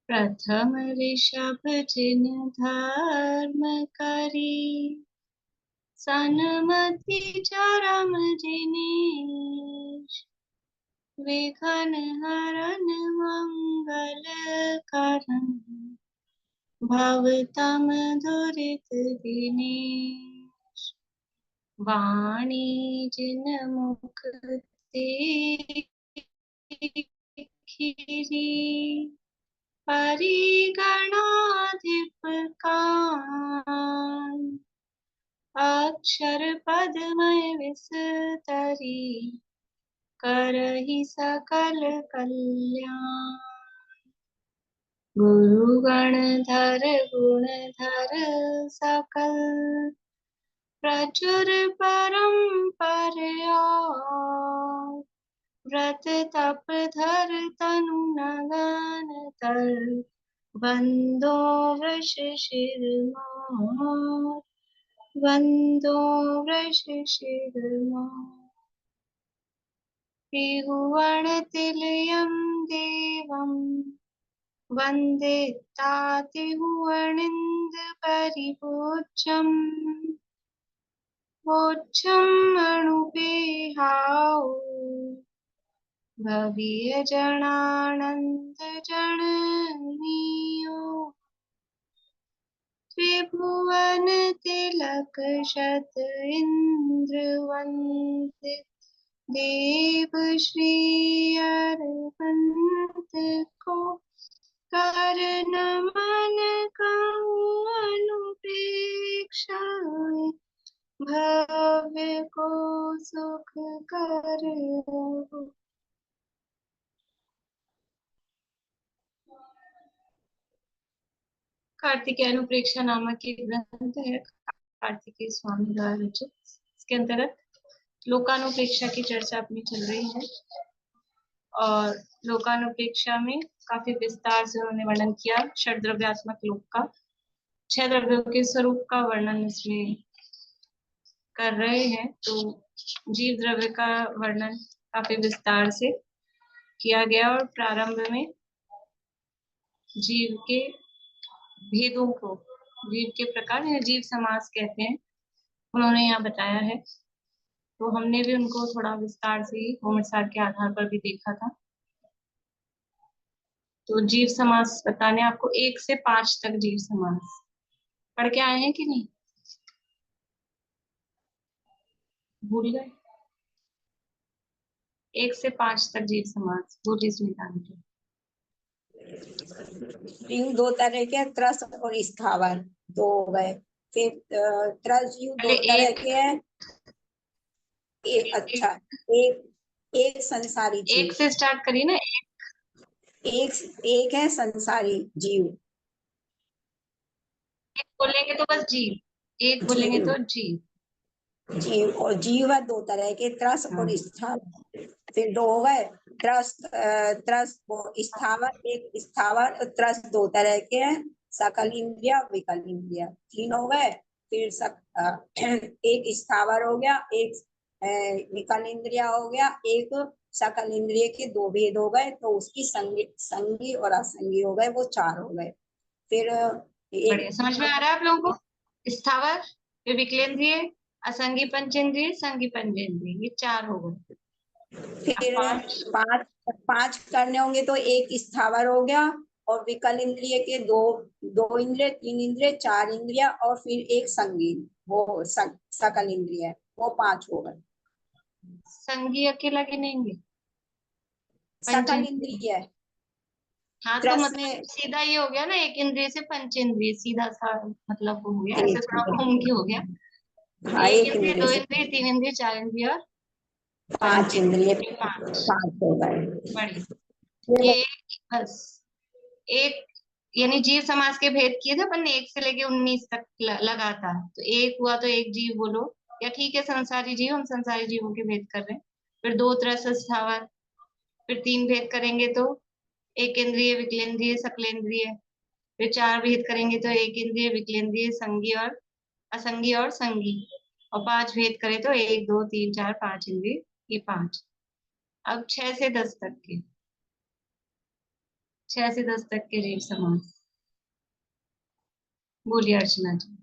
प्रथम ऋषभ जिन धर्म करी, सनमति चरम जिनेश। विघ्न हरन मंगल करन, भवतम दुरित दिनेश। वाणी जिन मुख ते खिरी, परिगणाधिप कान। अक्षर पदमय विस्तरी, करहि सकल कल्याण। गुरु गणधर गुणधर सकल, प्रचुर परम्परया। व्रत तप धर तनु नगन तर, बंदो वृष शिरमौर। वंदो वृष शिरमौर। त्रिभुवन तिलयं देवं, वन्दे तातिभुवनिन्द परिपूज्यम्। पूज्यम् अणुपेहाओ, भवीय जनानंद जननीयो। त्रिभुवन तिलक शत इंद्र वंदित, देव श्री अरविंद को। कर नमन कहूँ अनुपेक्षा, भव्य को सुख कर। कार्तिकेय अनुप्रेक्षा नामक एक ग्रंथ है, कार्तिकेय स्वामी द्वारा रचित। इसके अंतर्गत लोकानुप्रेक्षा की चर्चा अपनी चल रही है और लोकानुप्रेक्षा में काफी विस्तार से उन्होंने वर्णन किया षड्द्रव्यात्मक लोक का। 6 द्रव्यों के स्वरूप का वर्णन इसमें कर रहे हैं। तो जीव द्रव्य का वर्णन काफी विस्तार से किया गया और प्रारंभ में जीव के भेदों को, जीव के प्रकार या जीव समास कहते हैं, उन्होंने यहाँ बताया है। तो हमने भी उनको थोड़ा विस्तार से होमसार के आधार पर भी देखा था। तो जीव समास बताने आपको 1 से 5 तक जीव समास पढ़ के आए हैं कि नहीं, भूल गए? 1 से 5 तक जीव समास बोलिए स्मिता। जीव 2 तरह के, त्रस और स्थावर 2 हो गए। फिर त्रस जीव 2 तरह के हैं। अच्छा, एक संसारी जीव। 1 से स्टार्ट करिए ना। एक है संसारी जीव। एक बोलेंगे तो बस जीव, एक बोलेंगे तो जीव। और जीव है 2 तरह के, त्रस और स्थावर। फिर 2 हो गए, त्रस स्थावर। एक स्थावर त्रस 2 तरह के हैं, सकल इंद्रिय विकल इंद्रिय 3 हो गए। फिर एक स्थावर हो गया, एक विकल इंद्रिय हो गया, एक सकल इंद्रिय के 2 भेद हो गए। तो उसकी संगी और असंगी हो गए, वो 4 हो गए। फिर बढ़िया, समझ में आ रहा है आप लोगों को? स्थावर, फिर विकलेंद्रिय, असंगी पंचेंद्रिय, संगी पंचेंद्रिय, ये 4 हो गए। फिर 5 करने होंगे तो एक स्थावर हो गया, और विकल इंद्रिय के 2 इंद्रिय, 3 इंद्रिय, 4 इंद्रिय, और फिर एक संगी, वो सकल इंद्रिय, वो 5 हो गए। संगी अकेला गिनेंगे? सकल इंद्रिय। हाँ, तो मतलब सीधा ये हो गया ना, एक इंद्रिय से पंचेंद्रिय, सीधा सा मतलब हो गया, ऐसे थोड़ा घूम के हो गया। हाँ, एक इंद्रिय, 2 इंद्रिय, 3 इंद्रिय, 4 इंद्रिय और 5 इंद्रिय, 5 हो गए। बढ़िया। ये बस एक, यानी जीव समास के भेद किए थे अपन ने 1 से लेके 19 तक लगातार। तो एक हुआ तो एक जीव बोलो, या ठीक है संसारी जीव, हम संसारी जीवों के भेद कर रहे हैं। फिर 2 त्रस स्थावर, फिर 3 भेद करेंगे तो एक इंद्रिय, विकलेंद्रिय, सकलेंद्रिय। फिर 4 भेद करेंगे तो एक इंद्रिय, विकलेंद्रिय, संगी और असंगी और संगी। और 5 भेद करें तो 1 2 3 4 5 इंद्रिय, ये 5। अब 6 से 10 तक के 6 से 10 तक के जीव समास। बोलिए अर्चना जी।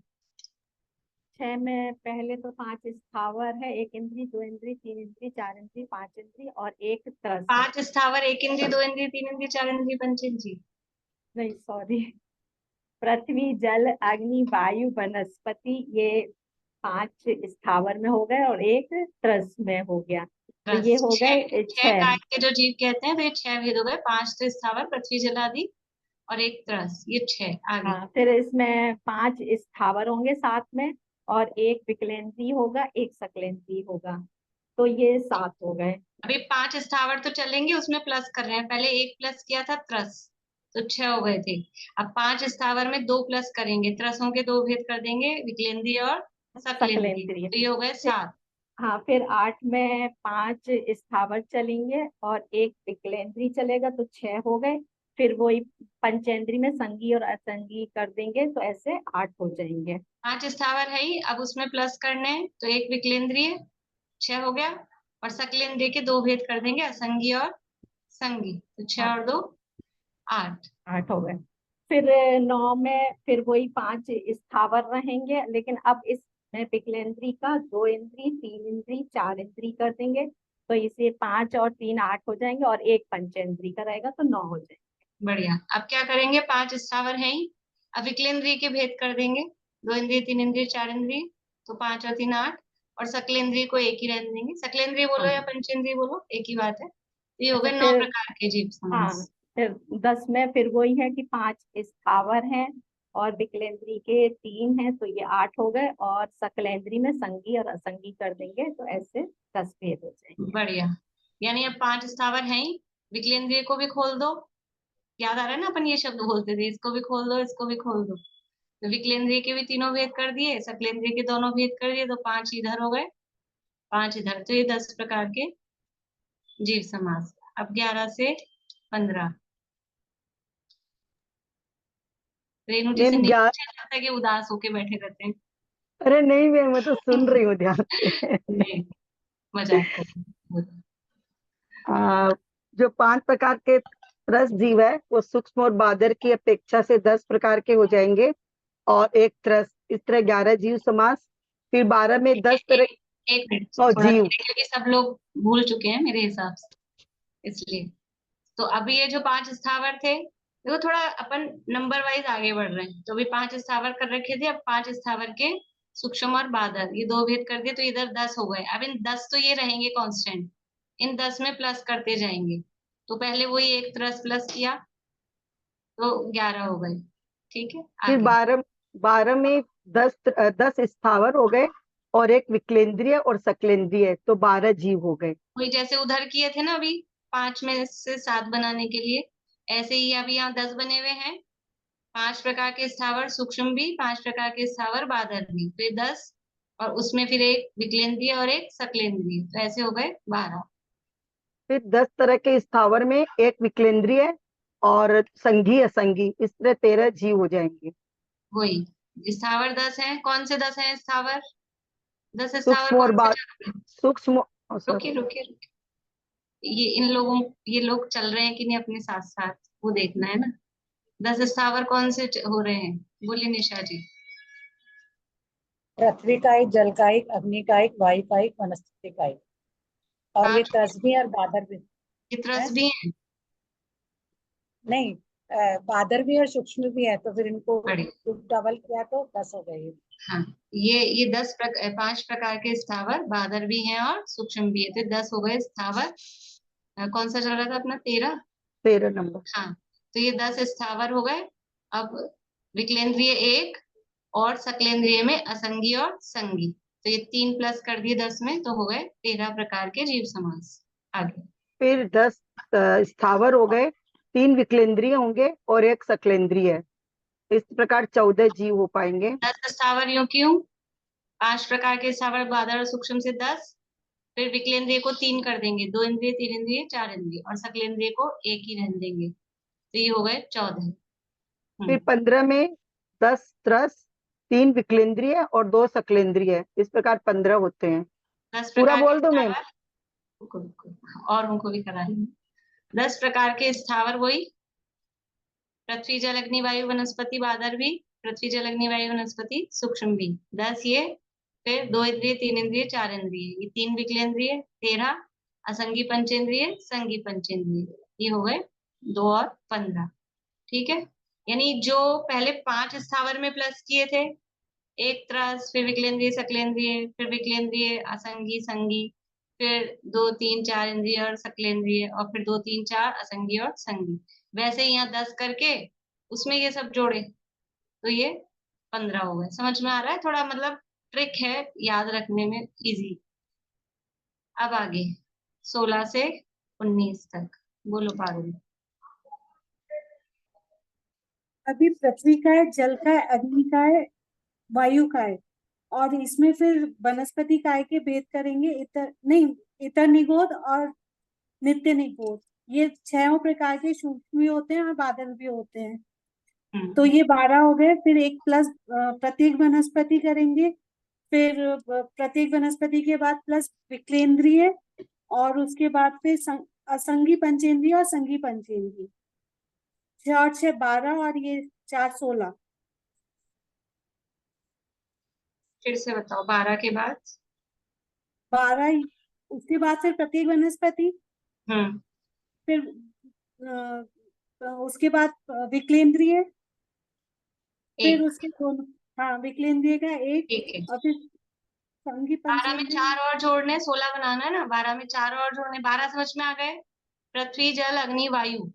6 में पहले तो 5 स्थावर है, 1 इंद्री, 2 इंद्री, 3 इंद्री, 4 इंद्री, 5 इंद्री और 1 त्रस। 5 स्थावर, 1 इंद्री, 2 इंद्री, 3 इंद्री, 4 इंद्री, 5 इंद्री। नहीं सॉरी, पृथ्वी, जल, अग्नि, वायु, वनस्पति, ये 5 स्थावर में हो गए और 1 त्रस में हो गया, तो ये हो गए 6 6। काय के जो जीव कहते हैं तो ये 6 भेद हो गए। 5 तो स्थावर, पृथ्वी, जल आदि और 1 त्रस, ये 6। आगे हाँ, फिर इसमें 5 स्थावर होंगे साथ में और 1 विकलेंद्री होगा, 1 सकलेंद्री होगा, तो ये 7 हो गए। अभी 5 स्थावर तो चलेंगे, उसमें प्लस कर रहे हैं। पहले 1 प्लस किया था त्रस, तो 6 हो गए थे। अब 5 स्थावर में 2 प्लस करेंगे, त्रसों के 2 भेद कर देंगे, विकलेंद्री और सकलेंद्री, सकलेंद्री। तो ये हो गए 7। हाँ, फिर 8 में 5 स्थावर चलेंगे और 1 विकलेंद्री चलेगा, तो 6 हो गए। फिर वही पंचेंद्री में संगी और असंगी कर देंगे, तो ऐसे 8 हो जाएंगे। 5 स्थावर है ही, अब उसमें प्लस करने हैं, तो 1 विकलेंद्रीय, 6 हो गया। और सकलेंद्रीय के 2 भेद कर देंगे, असंगी और संगी, तो 6 हाँ, और 2 8। 8 हो गए। फिर 9 में फिर वही 5 स्थावर रहेंगे, लेकिन अब इसमें विकलेंद्री का 2 इंद्री, 3 इंद्री, 4 इंद्री कर देंगे, तो इसे 5 और 3 8 हो जाएंगे और 1 पंचेंद्री का रहेगा, तो 9 हो जाएंगे। बढ़िया। अब क्या करेंगे, 5 स्थावर है ही, अब विकलेंद्रीय के भेद कर देंगे, 2 इंद्रिय, 3 इंद्रिय, 4 इंद्रिय, तो 5 और 3 8। और सकलेंद्रिय को 1 ही रहने देंगे। सकलेंद्रिय बोलो हाँ, या पंचेंद्रिय बोलो, एक ही बात है। तो ये हो अच्छा गए 9 फिर प्रकार के जीव हाँ, समास। फिर 10 में फिर वही है कि 5 स्थावर हैं और विकलेंद्री के 3 हैं, तो ये 8 हो गए, और सकलेंद्री में संगी और असंगी कर देंगे, तो ऐसे 10 भेद हो जाएंगे। बढ़िया। यानी अब 5 स्थावर है ही, विकलेंद्रिय को भी खोल दो। याद आ रहा है ना, अपन ये शब्द बोलते थे, इसको भी खोल दो, इसको भी खोल दो। तो विकलेंद्रिय के भी तीनों भेद कर दिए, सकलेंद्रिय के दोनों भेद कर दिए, तो 5 इधर हो गए, 5 इधर, तो ये 10 प्रकार के जीव समास। अब 11 से 15। रेणु जी से मैम नहीं पूछा जाता कि उदास होके बैठे रहते हैं। अरे नहीं मैम, मैं तो सुन रही हूँ ध्यान से। नहीं, मजाक कर रही हूँ। जो 5 प्रकार के रस जीव है वो सूक्ष्म और बादर की अपेक्षा से 10 प्रकार के हो जाएंगे और 1 त्रस, इस तरह 11 जीव समास। फिर 12 में 10 तरह एक मिनट, और थोड़ा जीव। धीरे, क्योंकि सब लोग भूल चुके हैं मेरे हिसाब से, इसलिए। तो अभी ये जो 5 स्थावर थे, देखो थोड़ा अपन नंबर वाइज आगे बढ़ रहे हैं। तो अभी 5 स्थावर कर रखे थे, अब 5 स्थावर के सूक्ष्म और बादर, ये 2 भेद कर दिए, तो इधर 10 हो गए। अब इन 10 तो ये रहेंगे कांस्टेंट, इन 10 में प्लस करते जाएंगे। तो पहले वही 1 त्रस प्लस किया, तो 11 हो गए। ठीक है, फिर आगे। 12 में 10 स्थावर हो गए और 1 विकलेंद्रिय और सकलेंद्रिय, तो 12 जीव हो गए। वही जैसे उधर किए थे ना अभी, 5 में से 7 बनाने के लिए, ऐसे ही अभी यहाँ 10 बने हुए हैं। 5 प्रकार के स्थावर सूक्ष्म भी, 5 प्रकार के स्थावर बादल भी, तो ये 10। और उसमें फिर 1 विकलेंद्रिय और 1 सकलेंद्रिय, तो ऐसे हो गए 12। फिर 10 तरह के स्थावर में 1 विकलेंद्रिय और संघी असंगी, इस तरह 13 जीव हो जाएंगे। वही स्थावर 10 हैं। कौन से 10 हैं स्थावर? 10 स्थावर सूक्ष्म और कौन से चल रहे हैं? सूक्ष्म रुकिए रुकिए रुकिए, ये इन लोगों, ये लोग चल रहे हैं कि नहीं अपने साथ साथ, वो देखना है ना। 10 स्थावर कौन से हो रहे हैं? बोलिए निशा जी। पृथ्वी का एक, जल का एक, अग्नि का एक, वायु का एक, वनस्पति का एक, और ये त्रस भी और बादर भी चित्रस है। भी हैं। नहीं, बादर भी और सूक्ष्म भी है, तो फिर इनको बड़ी, डबल किया तो 10 हो गए। हाँ, ये 5 प्रकार के स्थावर बादर भी हैं और सूक्ष्म भी है, तो 10 हो गए स्थावर। कौन सा चल रहा था अपना? 13। 13 नंबर। हाँ, तो ये 10 स्थावर हो गए। अब विकलेंद्रिय 1 और सकलेंद्रिय में असंगी और संगी, तो ये 3 प्लस कर दिए 10 में, तो हो गए 13 प्रकार के जीव समास। आगे। फिर 10 स्थावर हो गए, 3 विकलेंद्रिय होंगे और 1 सकलेंद्रिय, इस प्रकार 14 जीव हो पाएंगे। 10 स्थावर यूं क्यों? 5 प्रकार के स्थावर बादर और सूक्ष्म से 10, फिर विकलेंद्रिय को 3 कर देंगे, 2 इंद्रिय, 3 इंद्रिय, 4 इंद्रिय, और सकलेंद्रिय को 1 ही रहने देंगे, तो ये हो गए 14। फिर 15 में 10 त्रस, 3 विकलेंद्रिय और 2 सकलेंद्रिय, इस प्रकार 15 होते हैं। 10 पूरा प्रकार बोल के दो मैम। स्थावर, रुको रुको, और उनको भी करा लेंगे। 10 प्रकार के स्थावर वही पृथ्वी जल अग्नि वायु वनस्पति बादर भी, पृथ्वी जल अग्नि वायु वनस्पति सूक्ष्म भी। 10 ये, फिर 2 इंद्रिय 3 इंद्रिय 4 इंद्रिय, ये 3 विकलेंद्रिय। 13 असंगी पंचेंद्रिय संगी पंचेंद्रिय, ये हो गए 2 और 15। ठीक है, यानी जो पहले 5 स्थावर में प्लस किए थे, एक त्रस, फिर विकलेंद्रिय सकलेंद्रिय, फिर विकलेंद्रिय असंगी संगी, फिर 2 3 4 इंद्रिय और सकलेंद्रिय, और फिर 2 3 4 असंगी और संगी, वैसे ही यहाँ 10 करके उसमें ये सब जोड़े तो ये 15 हो गए। समझ में आ रहा है? थोड़ा मतलब ट्रिक है याद रखने में, इजी। अब आगे 16 से 19 तक बोलो पारुल। अभी पृथ्वी का है, जल का है, अग्नि का है, वायु का है, और इसमें फिर वनस्पति काय के भेद करेंगे। इतर नहीं, इतर निगोद और नित्य निगोद, ये 6 प्रकार के सूक्ष्म भी होते हैं और बादल भी होते हैं। तो ये 12 हो गए। फिर एक प्लस प्रत्येक वनस्पति करेंगे, फिर प्रत्येक वनस्पति के बाद प्लस विकलेंद्रिय, और उसके बाद फिर असंगी पंचेंद्रिय और संगी पंचेंद्रिय। 4 6 12 और ये 4 16। फिर से बताओ, 12 के बाद? 12, उसके बाद फिर प्रत्येक वनस्पति, फिर उसके बाद विकलेंद्रिय, फिर एक। उसके दोनों, हाँ विकलेंद्रिय का एक, ठीक है, और फिर संगी 12 में पंचेंद्रिय। 4 और जोड़ने, 16 बनाना है ना। 12 में 4 और जोड़ने, 12 समझ में आ गए? पृथ्वी जल अग्नि वायु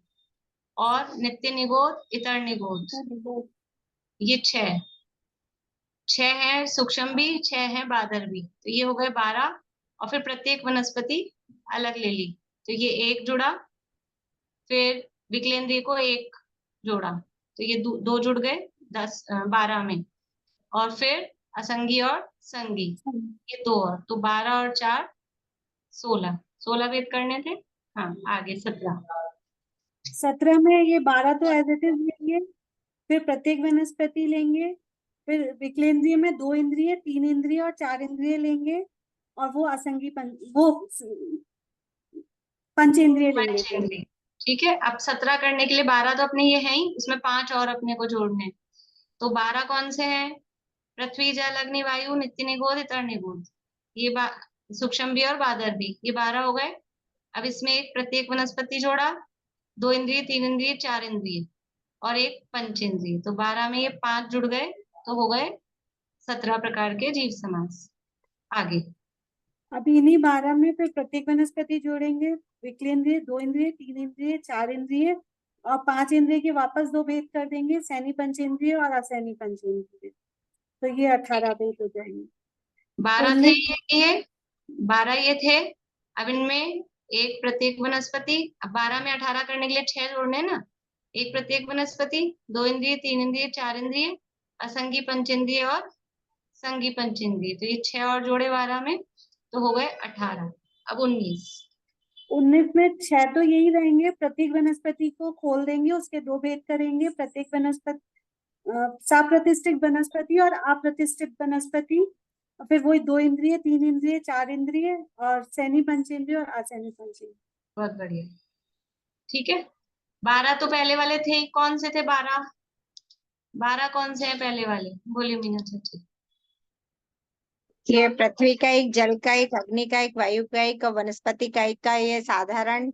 और नित्य निगोद इतर निगोद, ये 6 है सूक्ष्म भी, 6 है बादर भी, तो ये हो गए 12। और फिर प्रत्येक वनस्पति अलग ले ली, तो ये एक जुड़ा, फिर विकलेंद्रिय को एक जोड़ा, तो ये दो जुड़ गए 12 में। और फिर असंगी और संगी, ये 2 और, तो 12 और 4 16, 16 भेद करने थे। हाँ, आगे 17। 17 में ये 12 तो एज इट इज लेंगे, फिर प्रत्येक वनस्पति लेंगे, फिर विकलेंद्रिय में 2 इंद्रिय 3 इंद्रिय और 4 इंद्रिय लेंगे, और वो असंगी पंचेंद्रिय लेंगे। पंचेंद्रिय। ठीक है, अब 17 करने के लिए 12 तो अपने ये है ही, उसमें 5 और अपने को जोड़ने, तो 12 कौन से हैं? पृथ्वी जल अग्नि वायु नित्य निगोद इतर निगोद, ये सूक्ष्म भी और बादर भी, ये 12 हो गए। अब इसमें एक प्रत्येक वनस्पति जोड़ा, 2 इंद्रिय 3 इंद्रिय 4 इंद्रिय और एक पंचेंद्रिय, तो 12 में ये 5 जुड़ गए, तो हो गए 17 प्रकार के जीव समास। आगे अब इन्हीं 12 में फिर प्रत्येक वनस्पति जोड़ेंगे, विकलेंद्रिय 2 इंद्रिय 3 इंद्रिय 4 इंद्रिय और 5 इंद्रिय के वापस 2 भेद कर देंगे, सैनी पंचेंद्रिय और असैनी पंचेंद्रिय, तो ये 18 भेद हो जाएंगे। 12 थे 19 ये 12 ये थे। अब इनमें एक प्रत्येक वनस्पति, अब 12 में 18 करने के लिए 6 जोड़ने हैं ना, एक प्रत्येक वनस्पति, 2 इंद्रिय 3 इंद्रिय 4 इंद्रिय, असंगी पंचेंद्रिय और संगी पंचेंद्रिय, तो ये 6 और जोड़े 12 में, तो हो गए 18। अब 19 में 6 तो यही रहेंगे, प्रत्येक वनस्पति को खोल देंगे, उसके 2 भेद करेंगे, प्रत्येक वनस्पति साप्रतिष्ठित वनस्पति और अप्रतिष्ठित वनस्पति, और फिर वही 2 इंद्रिय 3 इंद्रिय 4 इंद्रिय और सैनी पंचेंद्रिय और असैनी पंचेंद्रिय। बहुत बढ़िया। ठीक है, 12 तो पहले वाले थे ही, कौन से थे 12? 12 कौन से हैं पहले वाले? बोलिए मीना चाची। ये पृथ्वी का एक, जल का एक, अग्नि का एक, वायु का एक और वनस्पति का एक का ये साधारण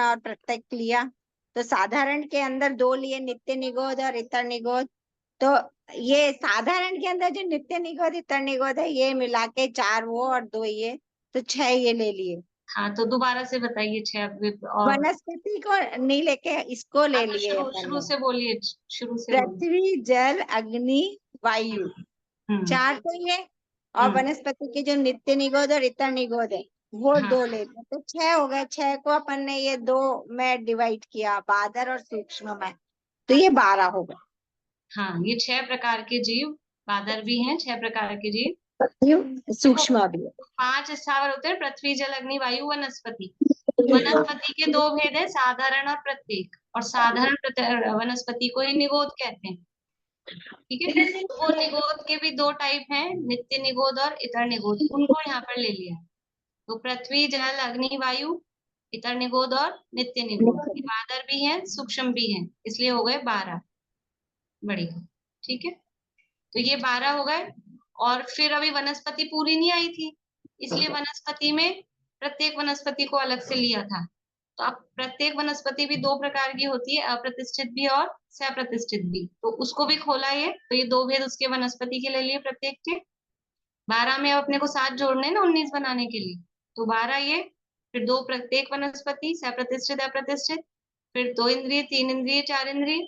और प्रत्येक लिया। तो साधारण के अंदर 2 लिए, नित्य निगोद और इतर निगोद। तो ये साधारण के अंदर जो नित्य निगोद इतर निगोद है, ये मिला के 4 वो और 2 ये, तो 6 ये ले लिए। हाँ, तो दोबारा से बताइए 6 और। वनस्पति को नहीं लेके इसको ले अच्छा, लिए शुरू अपन शुरू ने। से बोलिए, शुरू से बोलिए। पृथ्वी जल अग्नि वायु, 4 तो ये, और वनस्पति के जो नित्य निगोद और इतर निगोद है वो हाँ। 2 लेते, तो 6 हो गए। 6 को अपन ने ये 2 में डिवाइड किया, बादर और सूक्ष्म में, तो ये 12 हो गए। हाँ, ये 6 प्रकार के जीव, बादर भी हैं 6 प्रकार के जीव, सूक्ष्म भी है। 5 स्थावर होते हैं, पृथ्वी जल अग्नि वायु वनस्पति। वनस्पति के 2 भेद हैं, साधारण और प्रत्येक, और साधारण वनस्पति को ही निगोद कहते हैं। ठीक है, तो वो निगोद के भी 2 टाइप हैं, नित्य निगोद और इतर निगोद, उनको यहाँ पर ले लिया। तो पृथ्वी जल अग्नि वायु इतर निगोद और नित्य निगोद, ये बादर भी हैं सूक्ष्म भी हैं, इसलिए हो गए 12। बढ़िया, ठीक है। तो ये 12 हो गए। और फिर अभी वनस्पति पूरी नहीं आई थी, इसलिए वनस्पति में प्रत्येक वनस्पति को अलग से लिया था। तो अब प्रत्येक वनस्पति भी दो प्रकार की होती है, अप्रतिष्ठित भी और सप्रतिष्ठित भी, तो उसको भी खोला ये। तो ये दो भेद उसके वनस्पति के ले लिए प्रत्येक के। 12 में अब अपने को 7 जोड़ने हैं ना 19 बनाने के लिए, तो 12 ये, फिर दो प्रत्येक वनस्पति, सप्रतिष्ठित अप्रतिष्ठित, फिर 2 इंद्रिय 3 इंद्रिय 4 इंद्रिय,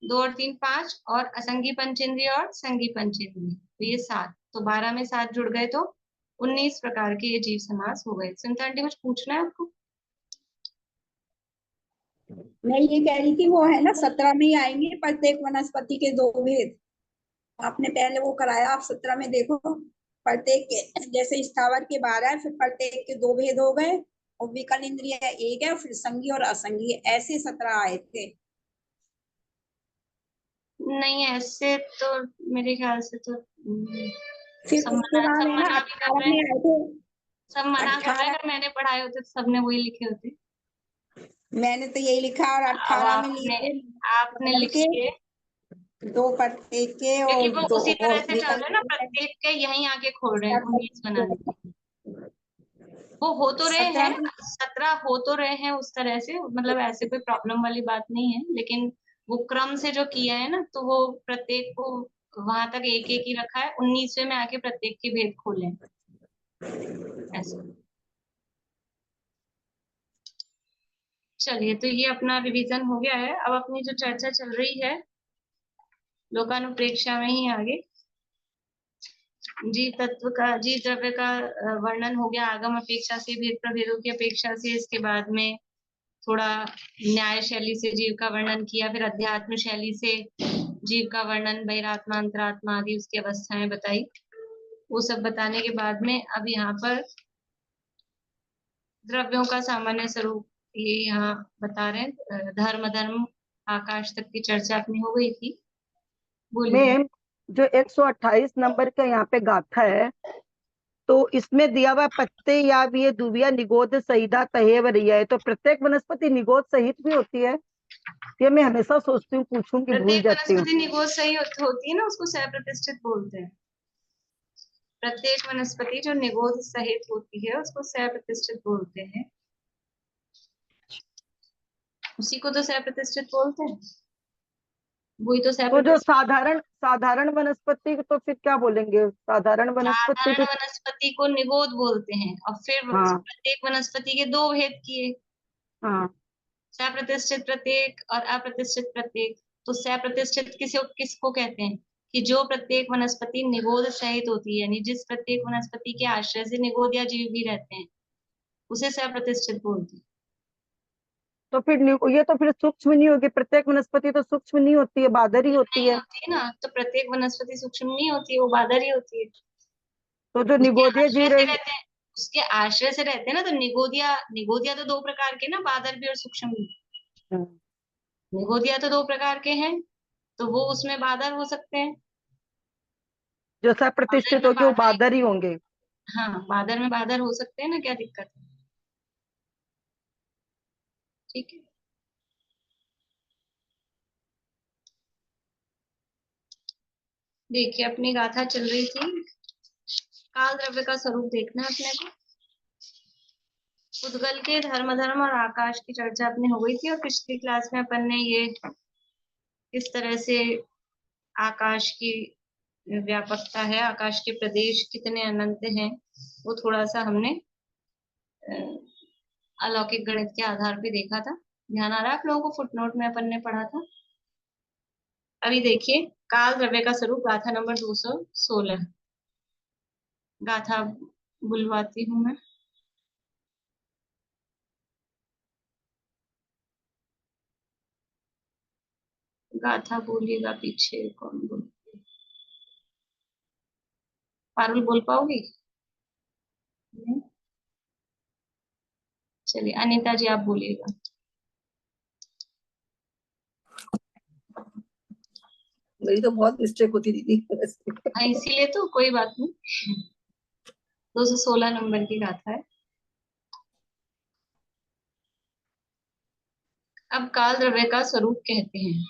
2 और 3 5, और असंगी पंचेंद्रिय और संगी पंचेंद्रिय, तो ये 7। तो 12 में 7 जुड़ गए तो 19 प्रकार के ये जीव समास हो गए। सुनीता आंटी कुछ पूछना है आपको? मैं ये कह रही थी, वो है ना 17 में ही आएंगे प्रत्येक वनस्पति के दो भेद। आपने पहले वो कराया, आप 17 में देखो, प्रत्येक के जैसे स्थावर के 12 है, फिर प्रत्येक के दो भेद हो गए, और विकल इंद्रिय एक है, फिर संगी और असंगी, ऐसे 17 आए थे। नहीं, ऐसे तो मेरे ख्याल से तो फिर सब उसके मना बाद सब है ना मना भी कर 18 रहे में हैं, आए थे। सब मना कर रहे हैं। 18 अगर मैंने पढ़ाए होते तो सबने वही लिखे होते। मैंने तो यही लिखा, और अब 18 में लिए आपने थे आपने बादल के, लिखे, दो प्रत्येक के क्योंकि और वो दो उसी तरह से चल विकल्प रहे हैं ना, प्रत्येक के यहीं आके खोल रहे हैं 19 बनाने के। वो हो तो रहे 17 हैं, में 17 हो तो रहे हैं उस तरह से, मतलब ऐसे कोई प्रॉब्लम वाली बात नहीं है, लेकिन वो क्रम से जो किया है ना, तो वो प्रत्येक को वहां तक एक एक ही रखा है, 19वें में आके प्रत्येक के भेद खोले हैं, ऐसे। चलिए, तो ये अपना रिवीजन हो गया है। अब अपनी जो चर्चा चल रही है लोकानुप्रेक्षा में ही आगे, जीव तत्व का, जीव द्रव्य का वर्णन हो गया, आगम अपेक्षा से, भेद प्रभेदों की अपेक्षा से। इसके बाद में थोड़ा न्याय शैली से जीव का वर्णन किया, फिर अध्यात्म शैली से जीव का वर्णन, बहिरात्मा अंतरात्मा आदि उसकी अवस्थाएं बताई। वो सब बताने के बाद में अब यहाँ पर द्रव्यों का सामान्य स्वरूप ये यहाँ बता रहे हैं। धर्म धर्म आकाश तक की चर्चा अपनी हो गई थी। बोलिए। मैम, जो 128 नंबर का यहाँ पे गाथा है, तो इसमें दिया हुआ पत्ते या भी ये दुबिया निगोद सहिता तहेव रिया है, तो प्रत्येक वनस्पति निगोद सहित भी होती है? ये मैं हमेशा सोचती हूँ, पूछूं कि भूल प्रत्येक जाती हूँ। वनस्पति निगोद सही होती है ना, उसको सह-प्रतिष्ठित बोलते हैं। प्रत्येक वनस्पति जो निगोद सहित होती है उसको सह-प्रतिष्ठित बोलते हैं, उसी को तो सह-प्रतिष्ठित बोलते हैं, वही तो तो जो सह-प्रतिष्ठित। साधारण साधारण वनस्पति को तो फिर क्या बोलेंगे? साधारण वनस्पति साधारण भी? वनस्पति को निगोद बोलते हैं, और फिर हाँ प्रत्येक वनस्पति के दो भेद किए, हाँ। सप्रतिष्ठित प्रत्येक और अप्रतिष्ठित प्रत्येक। तो सप्रतिष्ठित किसको कहते हैं? कि जो प्रत्येक वनस्पति निगोद सहित होती है, यानी जिस प्रत्येक वनस्पति के आश्रय से निगोद या जीव भी रहते हैं, उसे सप्रतिष्ठित बोलते हैं। तो फिर ये तो फिर सूक्ष्म नहीं होगी, प्रत्येक वनस्पति तो सूक्ष्म नहीं होती है, बादर ही होती नहीं है। होती ना, तो प्रत्येक वनस्पति सूक्ष्म नहीं होती है, वो बादर ही होती है। तो जो उसके निगोदीय आश्रय जीव से रहेंगे। रहते हैं, उसके आश्रय से रहते हैं ना, तो निगोदिया निगोदिया तो दो प्रकार के ना, बादर भी और सूक्ष्म भी। हम्म, निगोदिया तो दो प्रकार के हैं, तो वो उसमें बादर हो सकते हैं। जो बादर सप्रतिष्ठित में होगी वो बादर, बादर ही होंगे। हाँ बादर में बादर हो सकते हैं ना, क्या दिक्कत है? ठीक है। देखिए, अपनी गाथा चल रही थी, काल द्रव्य का स्वरूप देखना है अपने को। उद्गल के धर्म धर्म और आकाश की चर्चा अपनी हो गई थी, और पिछली क्लास में अपन ने ये किस तरह से आकाश की व्यापकता है, आकाश के प्रदेश कितने अनंत हैं, वो थोड़ा सा हमने अलौकिक गणित के आधार पे देखा था। ध्यान आ रहा है आप लोगों को? फुटनोट में अपन ने पढ़ा था। अभी देखिए, काल द्रव्य का स्वरूप, गाथा नंबर 216। गाथा बुलवाती हूँ मैं। गाथा बोलिएगा, पीछे कौन बोल, पारुल बोल पाओगी? नहीं? चलिए, अनीता जी आप बोलिएगा। मेरी तो बहुत मिस्टेक होती दीदी। हाँ, इसीलिए तो कोई बात नहीं। 216 नंबर की गाथा है। अब काल द्रव्य का स्वरूप कहते हैं।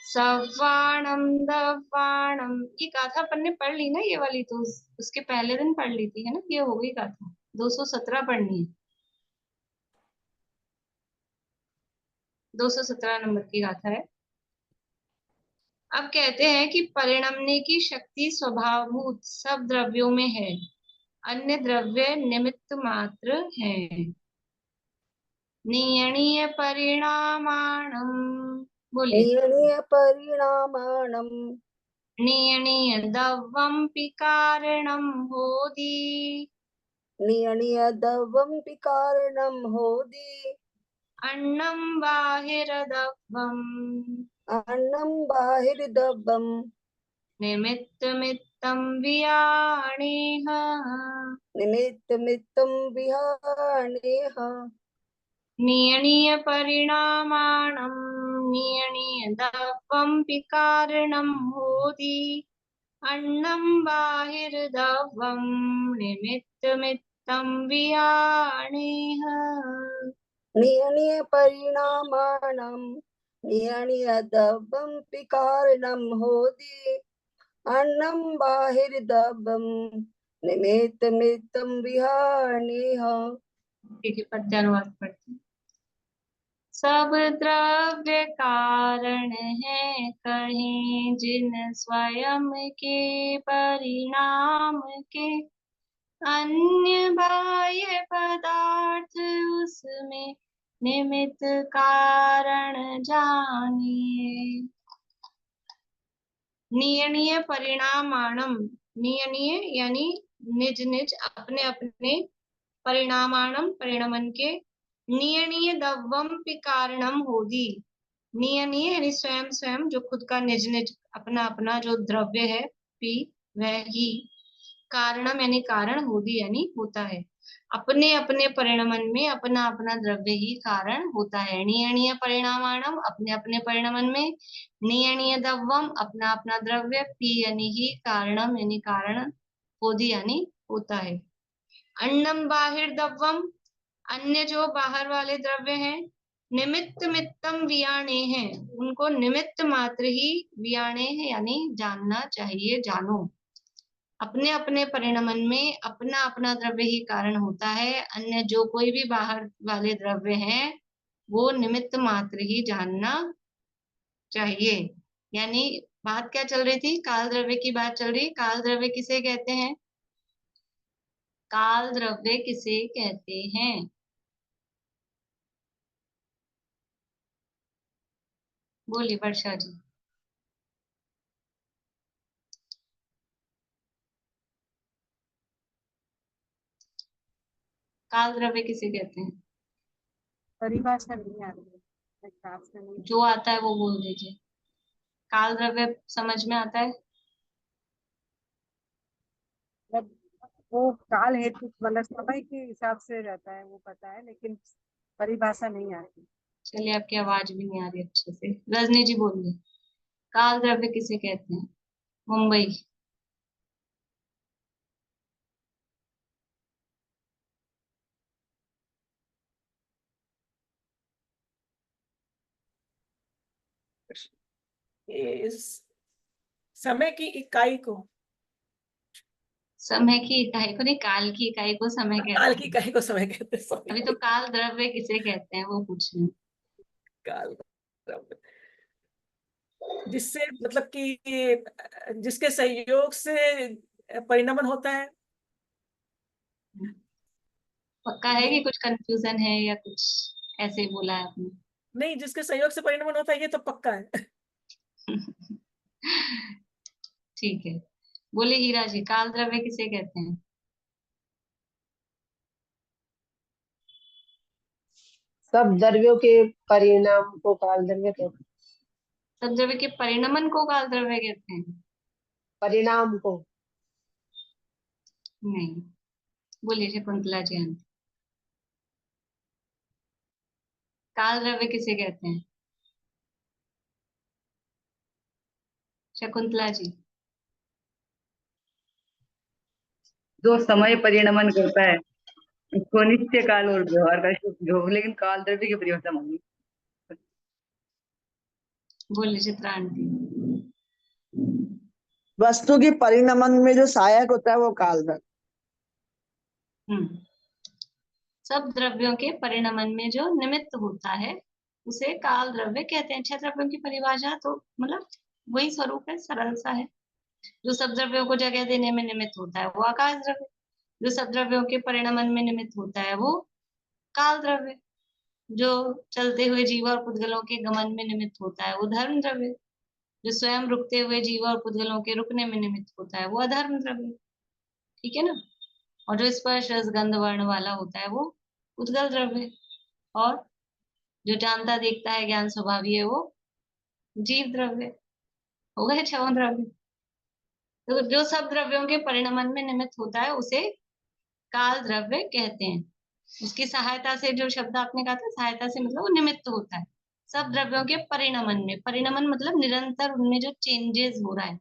सवाणम दवाणम, ये गाथा अपन ने पढ़ ली ना, ये वाली तो उसके पहले दिन पढ़ ली थी है ना, ये हो गई गाथा। 217 पढ़नी है, 217 नंबर की गाथा है। अब कहते हैं कि परिणमने की शक्ति स्वभावभूत सब द्रव्यों में है, अन्य द्रव्य निमित्त मात्र है। नियणीय परिणामाणम, बोलिए। नियणीय परिणामाणम, नियणीय दवम्पि कारणम होदि, नियणीय दवम्पि कारणम होदि, अन्नम बाहिरदवम्, अन्नं बाहिर्दवम्, निमित्तमित्तं वियाणेह। निमित्तमित्तं विहाणेह। नियणीय परिणामाणं नियणीय दवम्पि कारणं होदि, अन्नं बाहिर्दवम्, निमित्तमित्तं वियाणेह। नियणीय परिणामाणां नियणीय दवम्पि कारणं होदि, अन्नं बाहिर्दवम्, निमित्तमित्तं विहाणेह। ठीक है, पद्यानुवाद पढ़ते हैं। सब द्रव्य कारण है कहीं जिन स्वयं के परिणाम के, अन्य बाह्य पदार्थ उसमें निमित्त कारण जानिए। नियणीय परिणामाणम, नियणीय यानी निज निज अपने अपने, परिणामाणम परिणमन के, नियणीय दवम्पि कारणम होदि, नियणीय यानी स्वयं स्वयं, जो खुद का निज निज अपना अपना जो द्रव्य है पी, वह ही, कारणम यानी कारण, होदि यानी होता है। अपने अपने परिणमन में अपना अपना द्रव्य ही कारण होता है। नियणीय परिणामाणम अपने अपने परिणमन में, नियणीय दवम अपना अपना द्रव्य, पी यानी ही, कारणम यानी कारण, होदि यानी होता है। अन्नम बाहिर्दवम, अन्य जो बाहर वाले द्रव्य हैं, निमित्त मित्तम वियाणे हैं, उनको निमित्त मात्र ही वियाणे है यानी जानना चाहिए, जानो। अपने अपने परिणमन में अपना अपना द्रव्य ही कारण होता है, अन्य जो कोई भी बाहर वाले द्रव्य हैं वो निमित्त मात्र ही जानना चाहिए। यानी बात क्या चल रही थी, काल द्रव्य की बात चल रही। काल द्रव्य किसे कहते हैं? काल द्रव्य किसे कहते हैं? बोलिए वर्षा जी। काल द्रव्य किसे कहते हैं? परिभाषा नहीं आ रही है, हिसाब से नहीं। जो आता है वो बोल दीजिए। काल द्रव्य समझ में आता है? मतलब वो काल हेतु मतलब समय के हिसाब से रहता है, वो पता है, लेकिन परिभाषा नहीं आती। चलिए, आपकी आवाज भी नहीं आ रही अच्छे से। रजनी जी बोलिए, काल द्रव्य किसे कहते हैं? मुंबई। इस समय की इकाई को, समय की इकाई को नहीं, काल की इकाई को समय काल कहते की हैं। इकाई को समय कहते हैं। अभी सॉरी, तो काल द्रव्य किसे कहते हैं वो पूछ रही हूँ। काल द्रव्य, जिससे मतलब कि जिसके सहयोग से परिणमन होता है। पक्का है कि कुछ कंफ्यूजन है या कुछ ऐसे ही बोला है आपने? नहीं, जिसके सहयोग से परिणमन होता है ये तो पक्का है। ठीक है, बोले हीरा जी, काल द्रव्य किसे कहते हैं? सब द्रव्यों के परिणाम को काल द्रव्य कहते हैं। सब द्रव्य के परिणमन को काल द्रव्य कहते हैं? परिणाम को नहीं, बोलिए शकुंतला जी। आंटी, काल द्रव्य किसे कहते हैं? शकुंतला जी। जो समय परिणमन करता है उसको नित्य काल और व्यवहार का जो, लेकिन काल द्रव्य की परिभाषा मांगी। बोले चित्रा आंटी। वस्तु की परिणमन में जो सहायक होता है वो काल द्रव्य। सब द्रव्यों के परिणमन में जो निमित्त होता है उसे काल द्रव्य कहते हैं। 6 द्रव्यों की परिभाषा तो मतलब वही स्वरूप है, सरल सा है। जो सब द्रव्यों को जगह देने में निमित्त होता है वो आकाश द्रव्य, जो सब द्रव्यों के परिणमन में निमित्त होता है वो काल द्रव्य, जो चलते हुए जीव और पुद्गलों के गमन में निमित्त होता है वो धर्म द्रव्य, जो स्वयं रुकते हुए जीव और पुद्गलों के रुकने में निमित्त होता है वो अधर्म द्रव्य। ठीक है ना। और जो स्पर्श रस गंध वर्ण वाला होता है वो उद्गल द्रव्य, और जो जानता देखता है ज्ञान स्वभावी है वो जीव द्रव्य। हो गए 6 द्रव्य। तो जो सब द्रव्यों के परिणमन में निमित्त होता है उसे काल द्रव्य कहते हैं। उसकी सहायता से, जो शब्द आपने कहा था सहायता से, मतलब वो निमित्त होता है सब द्रव्यों के परिणमन में। परिणमन मतलब निरंतर उनमें जो चेंजेस हो रहा है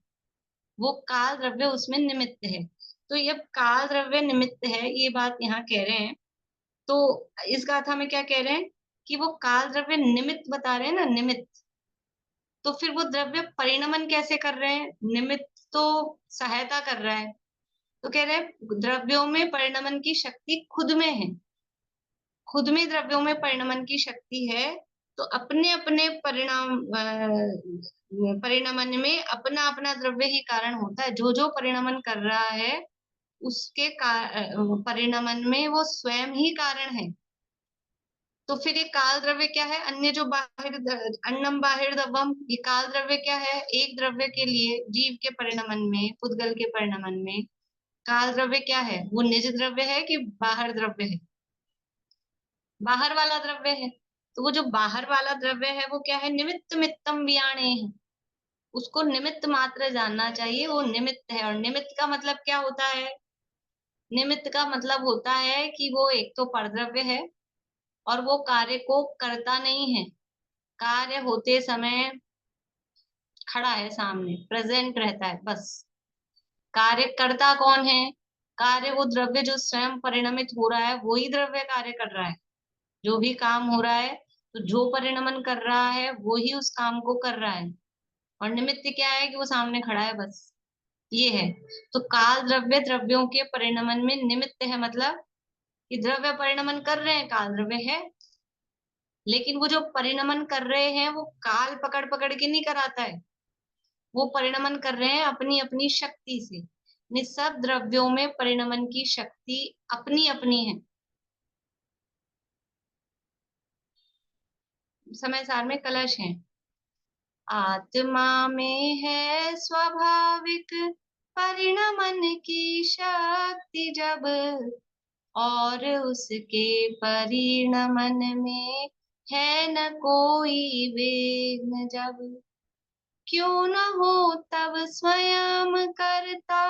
वो काल द्रव्य उसमें निमित्त है। तो ये काल द्रव्य निमित्त है, ये बात यहाँ कह रहे हैं। तो इस गाथा में क्या कह रहे हैं कि वो काल द्रव्य निमित्त बता रहे हैं ना, निमित्त। तो फिर वो द्रव्य परिणमन कैसे कर रहे हैं? निमित्त तो सहायता कर रहा है, तो कह रहे हैं द्रव्यों में परिणमन की शक्ति खुद में है, खुद में द्रव्यों में परिणमन की शक्ति है। तो अपने अपने परिणमन में अपना अपना द्रव्य ही कारण होता है। जो जो परिणमन कर रहा है उसके परिणमन में वो स्वयं ही कारण है। तो फिर ये काल द्रव्य क्या है? अन्य जो बाहिर अन्नम बाहिर द्रव्यम, ये काल द्रव्य क्या है? एक द्रव्य के लिए जीव के परिणमन में, पुद्गल के परिणमन में काल द्रव्य क्या है? वो निज द्रव्य है कि बाहर द्रव्य है? बाहर वाला द्रव्य है। तो वो जो बाहर वाला द्रव्य है वो क्या है? निमित्त मित्तम वियाणे है। उसको निमित्त मात्र जानना चाहिए, वो निमित्त है। और निमित्त का मतलब क्या होता है? निमित्त का मतलब होता है कि वो एक तो परद्रव्य है और वो कार्य को करता नहीं है, कार्य होते समय खड़ा है सामने, प्रेजेंट रहता है बस। कार्य करता कौन है? कार्य वो द्रव्य जो स्वयं परिणमित हो रहा है वही द्रव्य कार्य कर रहा है। जो भी काम हो रहा है तो जो परिणमन कर रहा है वो ही उस काम को कर रहा है। और निमित्त क्या है? कि वो सामने खड़ा है बस, ये है। तो काल द्रव्य द्रव्यों के परिणमन में निमित्त है, मतलब कि द्रव्य परिणमन कर रहे हैं, काल द्रव्य है। लेकिन वो जो परिणमन कर रहे हैं वो काल पकड़ पकड़ के नहीं कराता है, वो परिणमन कर रहे हैं अपनी अपनी शक्ति से। सब द्रव्यों में परिणमन की शक्ति अपनी अपनी है। समय सार में कलश है। आत्मा में है स्वाभाविक परिणमन की शक्ति जब, और उसके परिणमन में है न कोई विघ्न जब। क्यों न हो तब स्वयं करता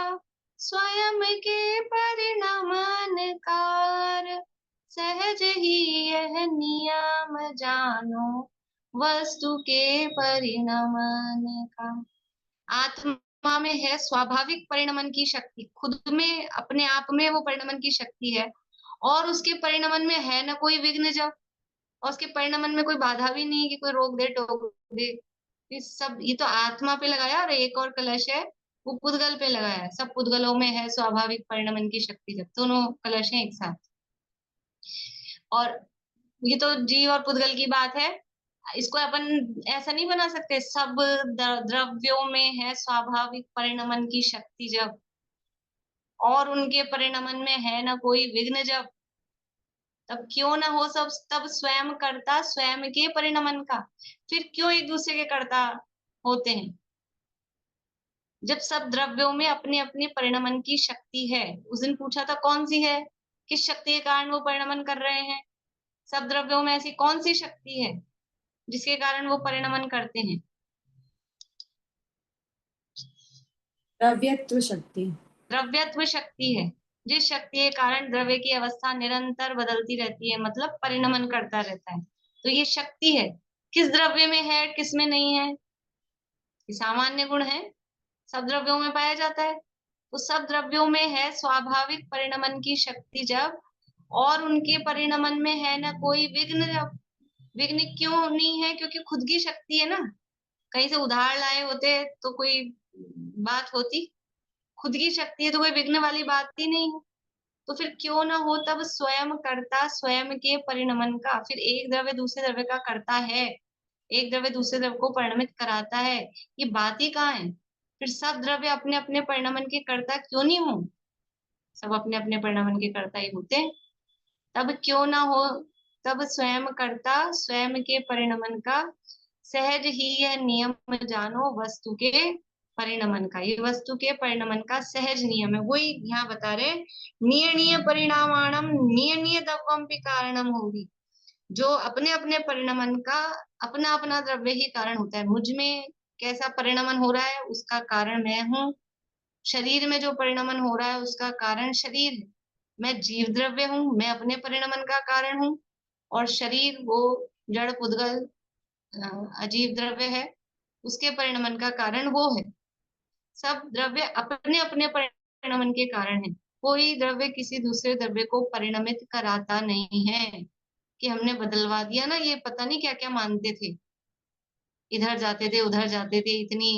स्वयं के परिणमन कार। सहज ही यह नियम जानो वस्तु के परिणमन का। आत्मा में है स्वाभाविक परिणमन की शक्ति, खुद में अपने आप में वो परिणमन की शक्ति है। और उसके परिणमन में है ना कोई विघ्न जब, और उसके परिणमन में कोई बाधा भी नहीं कि कोई रोक दे टोक दे। ये सब, ये तो आत्मा पे लगाया, और एक और कलश है वो पुद्गल पे लगाया है। सब पुद्गलों में है स्वाभाविक परिणमन की शक्ति जब, दोनों कलश हैं एक साथ। और ये तो जीव और पुद्गल की बात है, इसको अपन ऐसा नहीं बना सकते सब द्रव्यों में है स्वाभाविक परिणमन की शक्ति जब, और उनके परिणमन में है ना कोई विघ्न जब, तब क्यों ना हो सब, तब स्वयं करता स्वयं के परिणमन का। फिर क्यों एक दूसरे के कर्ता होते हैं? जब सब द्रव्यों में अपनी अपनी परिणमन की शक्ति है। उस दिन पूछा था कौन सी है, किस शक्ति के कारण वो परिणमन कर रहे हैं? सब द्रव्यों में ऐसी कौन सी शक्ति है जिसके कारण वो परिणमन करते हैं? द्रव्यत्व शक्ति। द्रव्यत्व शक्ति है, जिस शक्ति के कारण द्रव्य की अवस्था निरंतर बदलती रहती है, मतलब परिणमन करता रहता है। तो ये शक्ति है, किस द्रव्य में है किस में नहीं है? ये सामान्य गुण है, सब द्रव्यों में पाया जाता है। तो सब द्रव्यों में है स्वाभाविक परिणमन की शक्ति जब, और उनके परिणमन में है ना कोई विघ्न जब। विघ्न क्यों नहीं है? क्योंकि खुद की शक्ति है ना, कहीं से उधार लाए होते तो कोई बात होती, खुद की शक्ति है तो कोई विघ्न वाली बात ही नहीं है। तो फिर क्यों ना हो तब स्वयं कर्ता स्वयं के परिणमन का। फिर एक द्रव्य दूसरे द्रव्य का करता है, एक द्रव्य दूसरे द्रव्य को परिणमित कराता है, ये बात ही कहाँ है। फिर सब द्रव्य अपने अपने परिणमन के कर्ता क्यों नहीं हो? सब अपने अपने परिणमन के कर्ता ही होते हैं। तब क्यों ना हो, तब स्वयं कर्ता स्वयं के परिणमन का सहज ही यह नियम जानो वस्तु के परिणमन का। ये वस्तु के परिणमन का सहज नियम है। वही यहाँ बता रहे, नियणीय परिणामाणम नियणीय द्रव्यम कारणम होगी। जो अपने अपने परिणमन का अपना अपना द्रव्य ही कारण होता है। मुझ में कैसा परिणमन हो रहा है उसका कारण मैं हूँ। शरीर में जो परिणमन हो रहा है उसका कारण शरीर है। मैं जीव द्रव्य हूँ, मैं अपने परिणमन का कारण हूँ। और शरीर वो जड़ पुद्गल अजीव द्रव्य है, उसके परिणमन का कारण वो है। सब द्रव्य अपने अपने परिणमन के कारण है। कोई द्रव्य किसी दूसरे द्रव्य को परिणमित कराता नहीं है कि हमने बदलवा दिया ना। ये पता नहीं क्या क्या मानते थे, इधर जाते थे उधर जाते थे, इतनी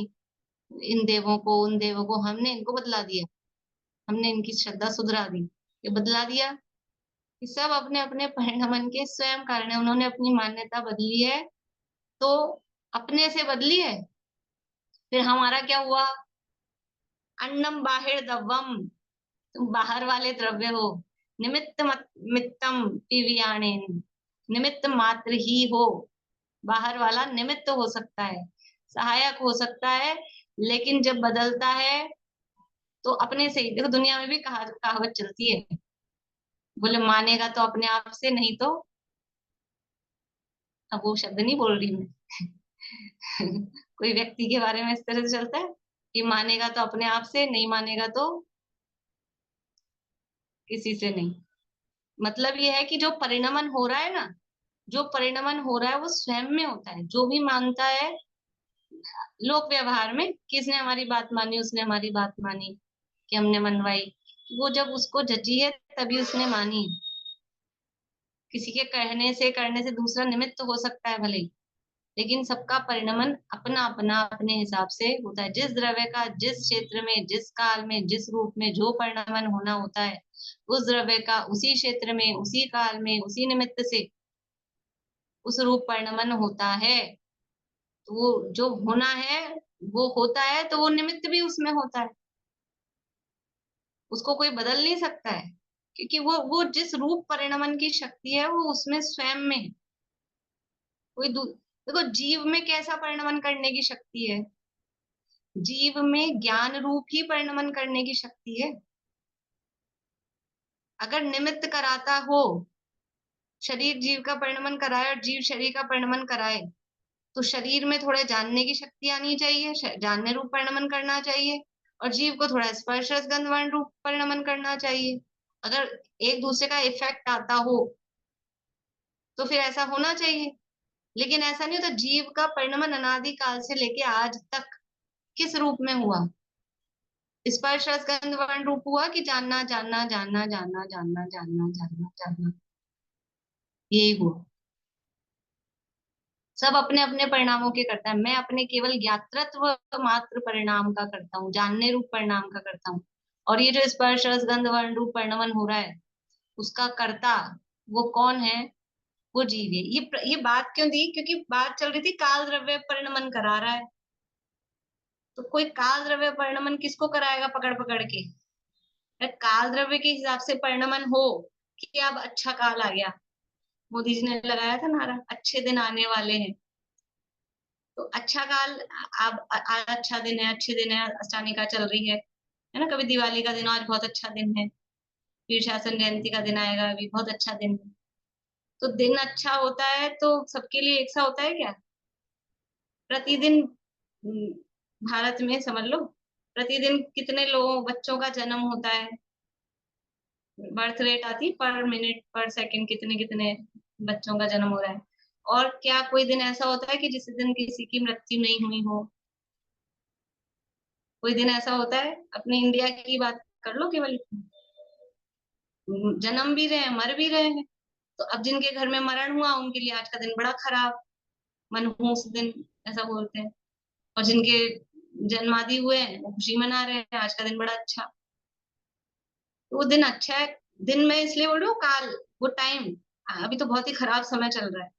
इन देवों को उन देवों को, हमने इनको बदला दिया, हमने इनकी श्रद्धा सुधरा दी, ये बदला दिया। ये सब अपने अपने परिणमन के स्वयं कारण है। उन्होंने अपनी मान्यता बदली है तो अपने से बदली है। फिर हमारा क्या हुआ? अन्नम बाहिर दव्वम, तुम बाहर वाले द्रव्य हो। निमित्त मित्तम पिवियाणेन, निमित्त मात्र ही हो। बाहर वाला निमित्त हो सकता है, सहायक हो सकता है, लेकिन जब बदलता है तो अपने से ही। देखो दुनिया में भी कहावत चलती है, बोले मानेगा तो अपने आप से, नहीं तो, अब वो शब्द नहीं बोल रही मैं कोई व्यक्ति के बारे में इस तरह से चलता है कि मानेगा तो अपने आप से, नहीं मानेगा तो किसी से नहीं। मतलब ये है कि जो परिणमन हो रहा है ना, जो परिणमन हो रहा है वो स्वयं में होता है। जो भी मानता है लोक व्यवहार में, किसने हमारी बात मानी, उसने हमारी बात मानी कि हमने मनवाई, वो जब उसको जची है तभी उसने मानी। किसी के कहने से करने से दूसरा निमित्त हो सकता है भले ही, लेकिन सबका परिणमन अपना अपना अपने हिसाब से होता है। जिस द्रव्य का जिस क्षेत्र में जिस काल में जिस रूप में जो परिणमन होना होता है, उस द्रव्य का उसी क्षेत्र में उसी काल में उसी निमित्त से उस रूप परिणमन होता है। तो वो जो होना है वो होता है, तो वो निमित्त भी उसमें होता है, उसको कोई बदल नहीं सकता है, क्योंकि वो जिस रूप परिणमन की शक्ति है वो उसमें स्वयं में है। कोई देखो जीव में कैसा परिणमन करने की शक्ति है? जीव में ज्ञान रूप ही परिणमन करने की शक्ति है। अगर निमित्त कराता हो, शरीर जीव का परिणमन कराए और जीव शरीर का परिणमन कराए, तो शरीर में थोड़ा जानने की शक्ति आनी चाहिए, जानने रूप परिणमन करना चाहिए, और जीव को थोड़ा स्पर्श रस गंध वर्ण रूप परिणमन करना चाहिए। अगर एक दूसरे का इफेक्ट आता हो तो फिर ऐसा होना चाहिए, लेकिन ऐसा नहीं होता। जीव का परिणमन अनादि काल से लेके आज तक किस रूप में हुआ? स्पर्श रस गंध वर्ण रूप हुआ कि जानना जानना जानना जानना जानना जानना जानना जानना, यही हुआ। सब अपने अपने परिणामों के करता है। मैं अपने केवल ज्ञातृत्व मात्र परिणाम का करता हूँ, जानने रूप परिणाम का करता हूँ। और ये जो स्पर्श रस गंध वर्ण रूप परिणमन हो रहा है, उसका कर्ता वो कौन है? वो जीव है। ये बात क्यों दी? क्योंकि बात चल रही थी काल द्रव्य परिणमन करा रहा है, तो कोई काल द्रव्य परिणमन किसको कराएगा पकड़ पकड़ के? काल द्रव्य के हिसाब से परिणमन हो कि अब अच्छा काल आ गया, मोदी जी ने लगाया था नारा, अच्छे दिन आने वाले हैं। तो अच्छा काल, अब आज अच्छा दिन है, अच्छे दिन है, अष्टानिका चल रही है ना। कभी दिवाली का दिन, आज बहुत अच्छा दिन है, शीर्षासन जयंती का दिन आएगा, अभी बहुत अच्छा दिन है। तो दिन अच्छा होता है तो सबके लिए एक सा होता है क्या? प्रतिदिन भारत में समझ लो, प्रतिदिन कितने लोगों बच्चों का जन्म होता है, बर्थ रेट आती पर मिनट पर सेकंड, कितने कितने बच्चों का जन्म हो रहा है। और क्या कोई दिन ऐसा होता है कि जिस दिन किसी की मृत्यु नहीं हुई हो? कोई दिन ऐसा होता है? अपने इंडिया की बात कर लो, केवल जन्म भी रहे हैं मर भी रहे हैं। तो अब जिनके घर में मरण हुआ उनके लिए आज का दिन बड़ा खराब, मनहूस दिन ऐसा बोलते हैं। और जिनके जन्मादि हुए हैं वो खुशी मना रहे हैं, आज का दिन बड़ा अच्छा। तो वो दिन अच्छा है, दिन में इसलिए बोल रही हूँ, काल वो टाइम अभी तो बहुत ही खराब समय चल रहा है,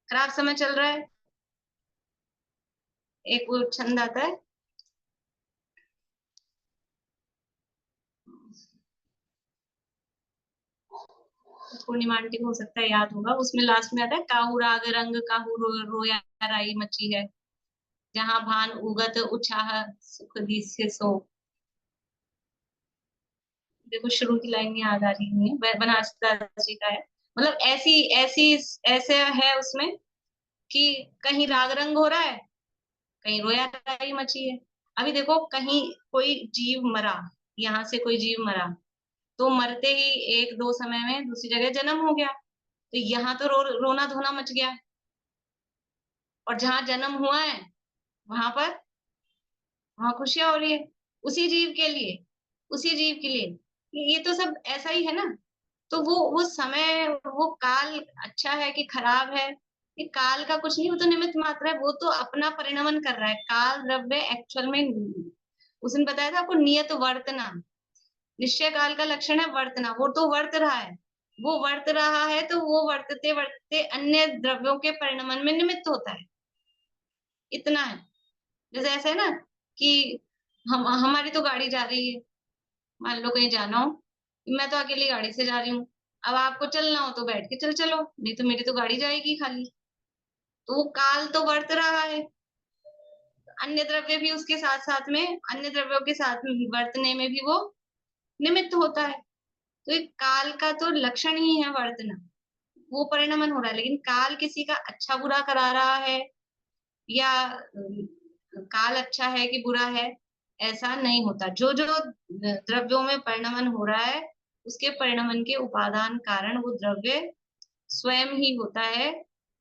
खराब समय चल रहा है। एक वो छंद आता है, पूर्णिमा आंटी को हो सकता है याद होगा, उसमें लास्ट में आता है, काहू राग रंग काहू रोया राई मची है, जहां भान उगत उछाह सुख दिसे सो। देखो शुरू की लाइन याद आ रही है, बनारस दास जी का है। मतलब ऐसी ऐसी ऐसे है उसमें कि कहीं राग रंग हो रहा है, कहीं रोया राई मची है। अभी देखो कहीं कोई जीव मरा, यहाँ से कोई जीव मरा, तो मरते ही एक दो समय में दूसरी जगह जन्म हो गया, तो यहाँ तो रोना धोना मच गया। और जहां जन्म हुआ है वहां पर वहां खुशियां हो रही है, उसी जीव के लिए, उसी जीव के लिए। ये तो सब ऐसा ही है ना। तो वो समय, वो काल अच्छा है कि खराब है, ये काल का कुछ नहीं, वो तो निमित्त मात्र है, वो तो अपना परिणमन कर रहा है। काल द्रव्य एक्चुअल में, उसने बताया था आपको, नियत वर्तना, निश्चय काल का लक्षण है वर्तना, वो तो वर्त रहा है, वो वर्त रहा है, तो वो वर्तते वर्तते अन्य द्रव्यों के परिणमन में निमित्त होता है, इतना है। जैसे ऐसा है ना कि हमारी तो गाड़ी जा रही है, मान लो कहीं जाना हो, मैं तो अकेली गाड़ी से जा रही हूँ, अब आपको चलना हो तो बैठ के चल चलो, नहीं तो मेरी तो गाड़ी जाएगी खाली। तो वो काल तो वर्त रहा है, अन्य द्रव्य भी उसके साथ साथ में, अन्य द्रव्यों के साथ में वर्तने में भी वो निमित्त होता है। तो एक काल का तो लक्षण ही है वर्तना, वो परिणमन हो रहा है। लेकिन काल किसी का अच्छा बुरा करा रहा है, या काल अच्छा है कि बुरा है, ऐसा नहीं होता। जो जो द्रव्यों में परिणमन हो रहा है, उसके परिणमन के उपादान कारण वो द्रव्य स्वयं ही होता है,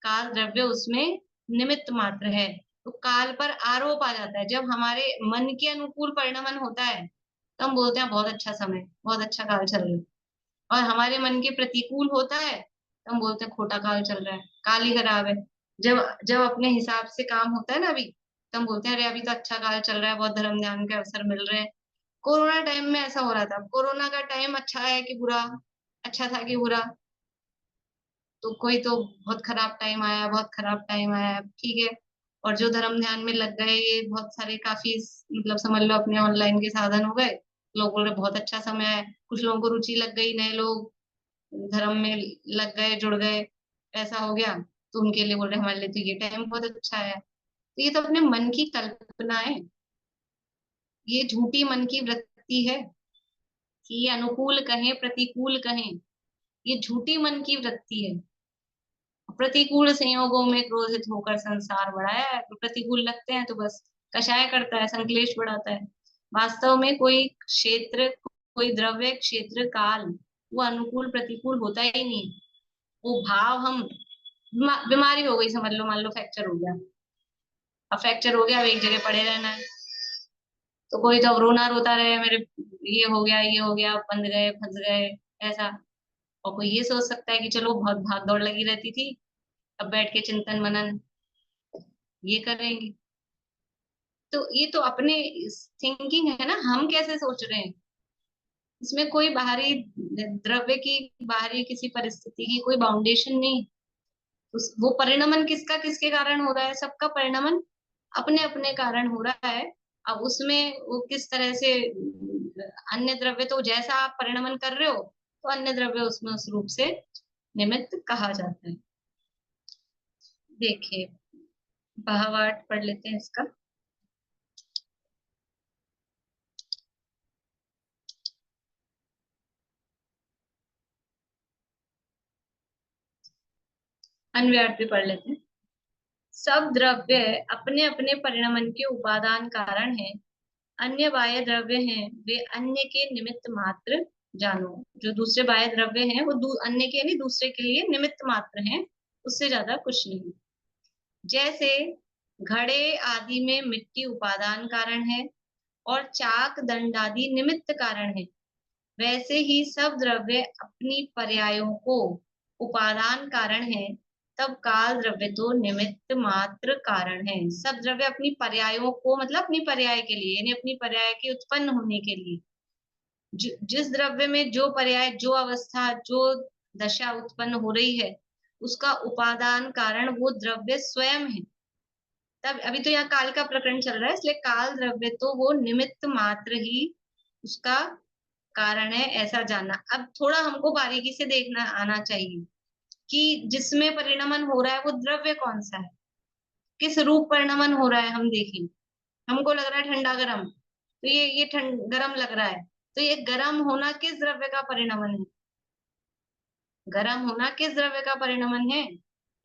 काल द्रव्य उसमें निमित्त मात्र है। तो काल पर आरोप आ जाता है जब हमारे मन के अनुकूल परिणमन होता है, तो हम बोलते हैं बहुत अच्छा समय, बहुत अच्छा काल चल रहा है। और हमारे मन के प्रतिकूल होता है तो हम बोलते हैं खोटा काल चल रहा है, काल ही खराब है। जब जब अपने हिसाब से काम होता है ना अभी, तो हम बोलते हैं अरे अभी तो अच्छा काल चल रहा है, बहुत धर्म ध्यान के अवसर मिल रहे हैं। कोरोना टाइम में ऐसा हो रहा था, कोरोना का टाइम अच्छा है कि बुरा, अच्छा था कि बुरा? तो कोई तो बहुत खराब टाइम आया, बहुत खराब टाइम आया, ठीक है। और जो धर्म ध्यान में लग गए, ये बहुत सारे काफी, मतलब समझ लो अपने ऑनलाइन के साधन हो गए, लोग बोल रहे बहुत अच्छा समय है। कुछ लोगों को रुचि लग गई, नए लोग धर्म में लग गए, जुड़ गए, ऐसा हो गया, तो उनके लिए बोल रहे हमारे लिए तो ये टाइम बहुत अच्छा है। तो ये तो अपने मन की कल्पना है, ये झूठी मन की वृत्ति है कि ये अनुकूल कहें प्रतिकूल कहें, ये झूठी मन की वृत्ति है। प्रतिकूल संयोगों में क्रोधित होकर संसार बढ़ाया है, तो प्रतिकूल लगते हैं तो बस कषाय करता है, संक्लेश बढ़ाता है। वास्तव में कोई क्षेत्र, कोई द्रव्य, क्षेत्र, काल, वो अनुकूल प्रतिकूल होता ही नहीं। वो भाव हम, बीमारी हो गई समझ लो, मान लो फ्रैक्चर हो गया, अब फ्रैक्चर हो गया, अब एक जगह पड़े रहना है, तो कोई तो अब रोना रोता रहे मेरे ये हो गया, ये हो गया, बंध गए, फंस गए, ऐसा। और कोई ये सोच सकता है कि चलो बहुत भाग दौड़ लगी रहती थी, अब बैठ के चिंतन मनन ये करेंगे। तो ये तो अपने थिंकिंग है ना, हम कैसे सोच रहे हैं, इसमें कोई बाहरी द्रव्य की, बाहरी किसी परिस्थिति की कोई बाउंडेशन नहीं। वो परिणमन किसका किसके कारण हो रहा है, सबका परिणमन अपने अपने कारण हो रहा है। अब उसमें वो किस तरह से, अन्य द्रव्य तो जैसा आप परिणमन कर रहे हो, तो अन्य द्रव्य उसमें उस रूप से निमित्त कहा जाता है। देखिए भावार्थ पढ़ लेते हैं इसका। अन्वयार्थ भी पढ़ लेते हैं। सब द्रव्य अपने अपने परिणमन के उपादान कारण है, अन्य बाह्य द्रव्य हैं वे अन्य के निमित्त मात्र जानो। जो दूसरे बाह्य द्रव्य हैं वो अन्य के यानी दूसरे के लिए निमित्त मात्र हैं, उससे ज्यादा कुछ नहीं। जैसे घड़े आदि में मिट्टी उपादान कारण है और चाक दंड आदि निमित्त कारण है, वैसे ही सब द्रव्य अपनी पर्यायों को उपादान कारण है, तब काल द्रव्य तो निमित्त मात्र कारण है। सब द्रव्य अपनी पर्यायों को, मतलब अपनी पर्याय के लिए, यानी अपनी पर्याय के उत्पन्न होने के लिए, जिस द्रव्य में जो पर्याय, जो अवस्था, जो दशा उत्पन्न हो रही है, उसका उपादान कारण वो द्रव्य स्वयं है। तब अभी तो यहाँ काल का प्रकरण चल रहा है, इसलिए काल द्रव्य तो वो निमित्त मात्र ही उसका कारण है, ऐसा जानना। अब थोड़ा हमको बारीकी से देखना आना चाहिए कि जिसमें परिणमन हो रहा है वो द्रव्य कौन सा है, किस रूप परिणमन हो रहा है। हम देखें, हमको लग रहा है ठंडा गरम, तो ये गरम लग रहा है, तो ये गरम होना किस द्रव्य का परिणमन है? गरम होना किस द्रव्य का परिणमन है?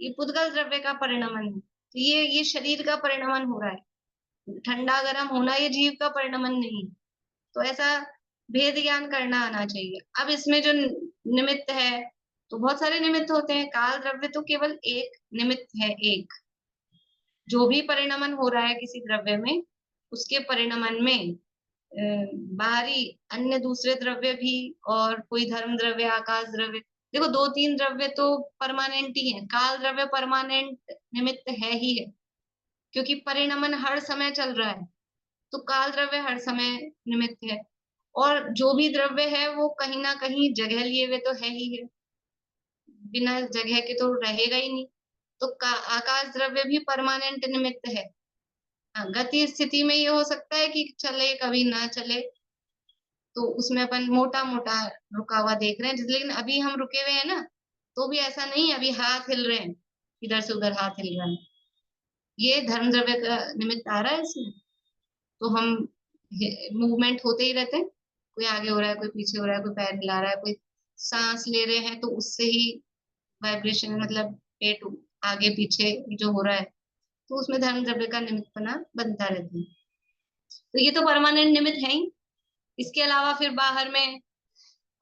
ये पुद्गल द्रव्य का परिणमन है। तो ये शरीर का परिणमन हो रहा है। ठंडा गरम होना ये जीव का परिणमन नहीं। तो ऐसा भेद ज्ञान करना आना चाहिए। अब इसमें जो निमित्त है, तो बहुत सारे निमित्त होते हैं, काल द्रव्य तो केवल एक निमित्त है। एक जो भी परिणमन हो रहा है किसी द्रव्य में, उसके परिणमन में बाहरी अन्य दूसरे द्रव्य भी, और कोई धर्म द्रव्य, आकाश द्रव्य, देखो 2-3 द्रव्य तो परमानेंट ही है। काल द्रव्य परमानेंट निमित्त है ही है, क्योंकि परिणमन हर समय चल रहा है, तो काल द्रव्य हर समय निमित्त है। और जो भी द्रव्य है वो कहीं ना कहीं जगह लिए हुए तो है ही है, बिना जगह के तो रहेगा ही नहीं। तो आकाश द्रव्य भी परमानेंट निमित्त है। गति स्थिति में ये हो सकता है कि चले, कभी ना चले, तो उसमें अपन मोटा मोटा रुका हुआ देख रहे हैं। लेकिन अभी हम रुके हुए हैं ना, तो भी ऐसा नहीं, अभी हाथ हिल रहे हैं, इधर से उधर हाथ हिल रहा है, ये धर्म द्रव्य का निमित्त आ रहा है इसमें। तो हम मूवमेंट होते ही रहते हैं, कोई आगे हो रहा है, कोई पीछे हो रहा है, कोई पैर हिला रहा है, कोई सांस ले रहे हैं, तो उससे ही वाइब्रेशन, मतलब पेट आगे पीछे जो हो रहा है, तो उसमें धर्म द्रव्य का निमित्त बना बनता रहता है। तो ये तो परमानेंट निमित्त है ही। इसके अलावा फिर बाहर में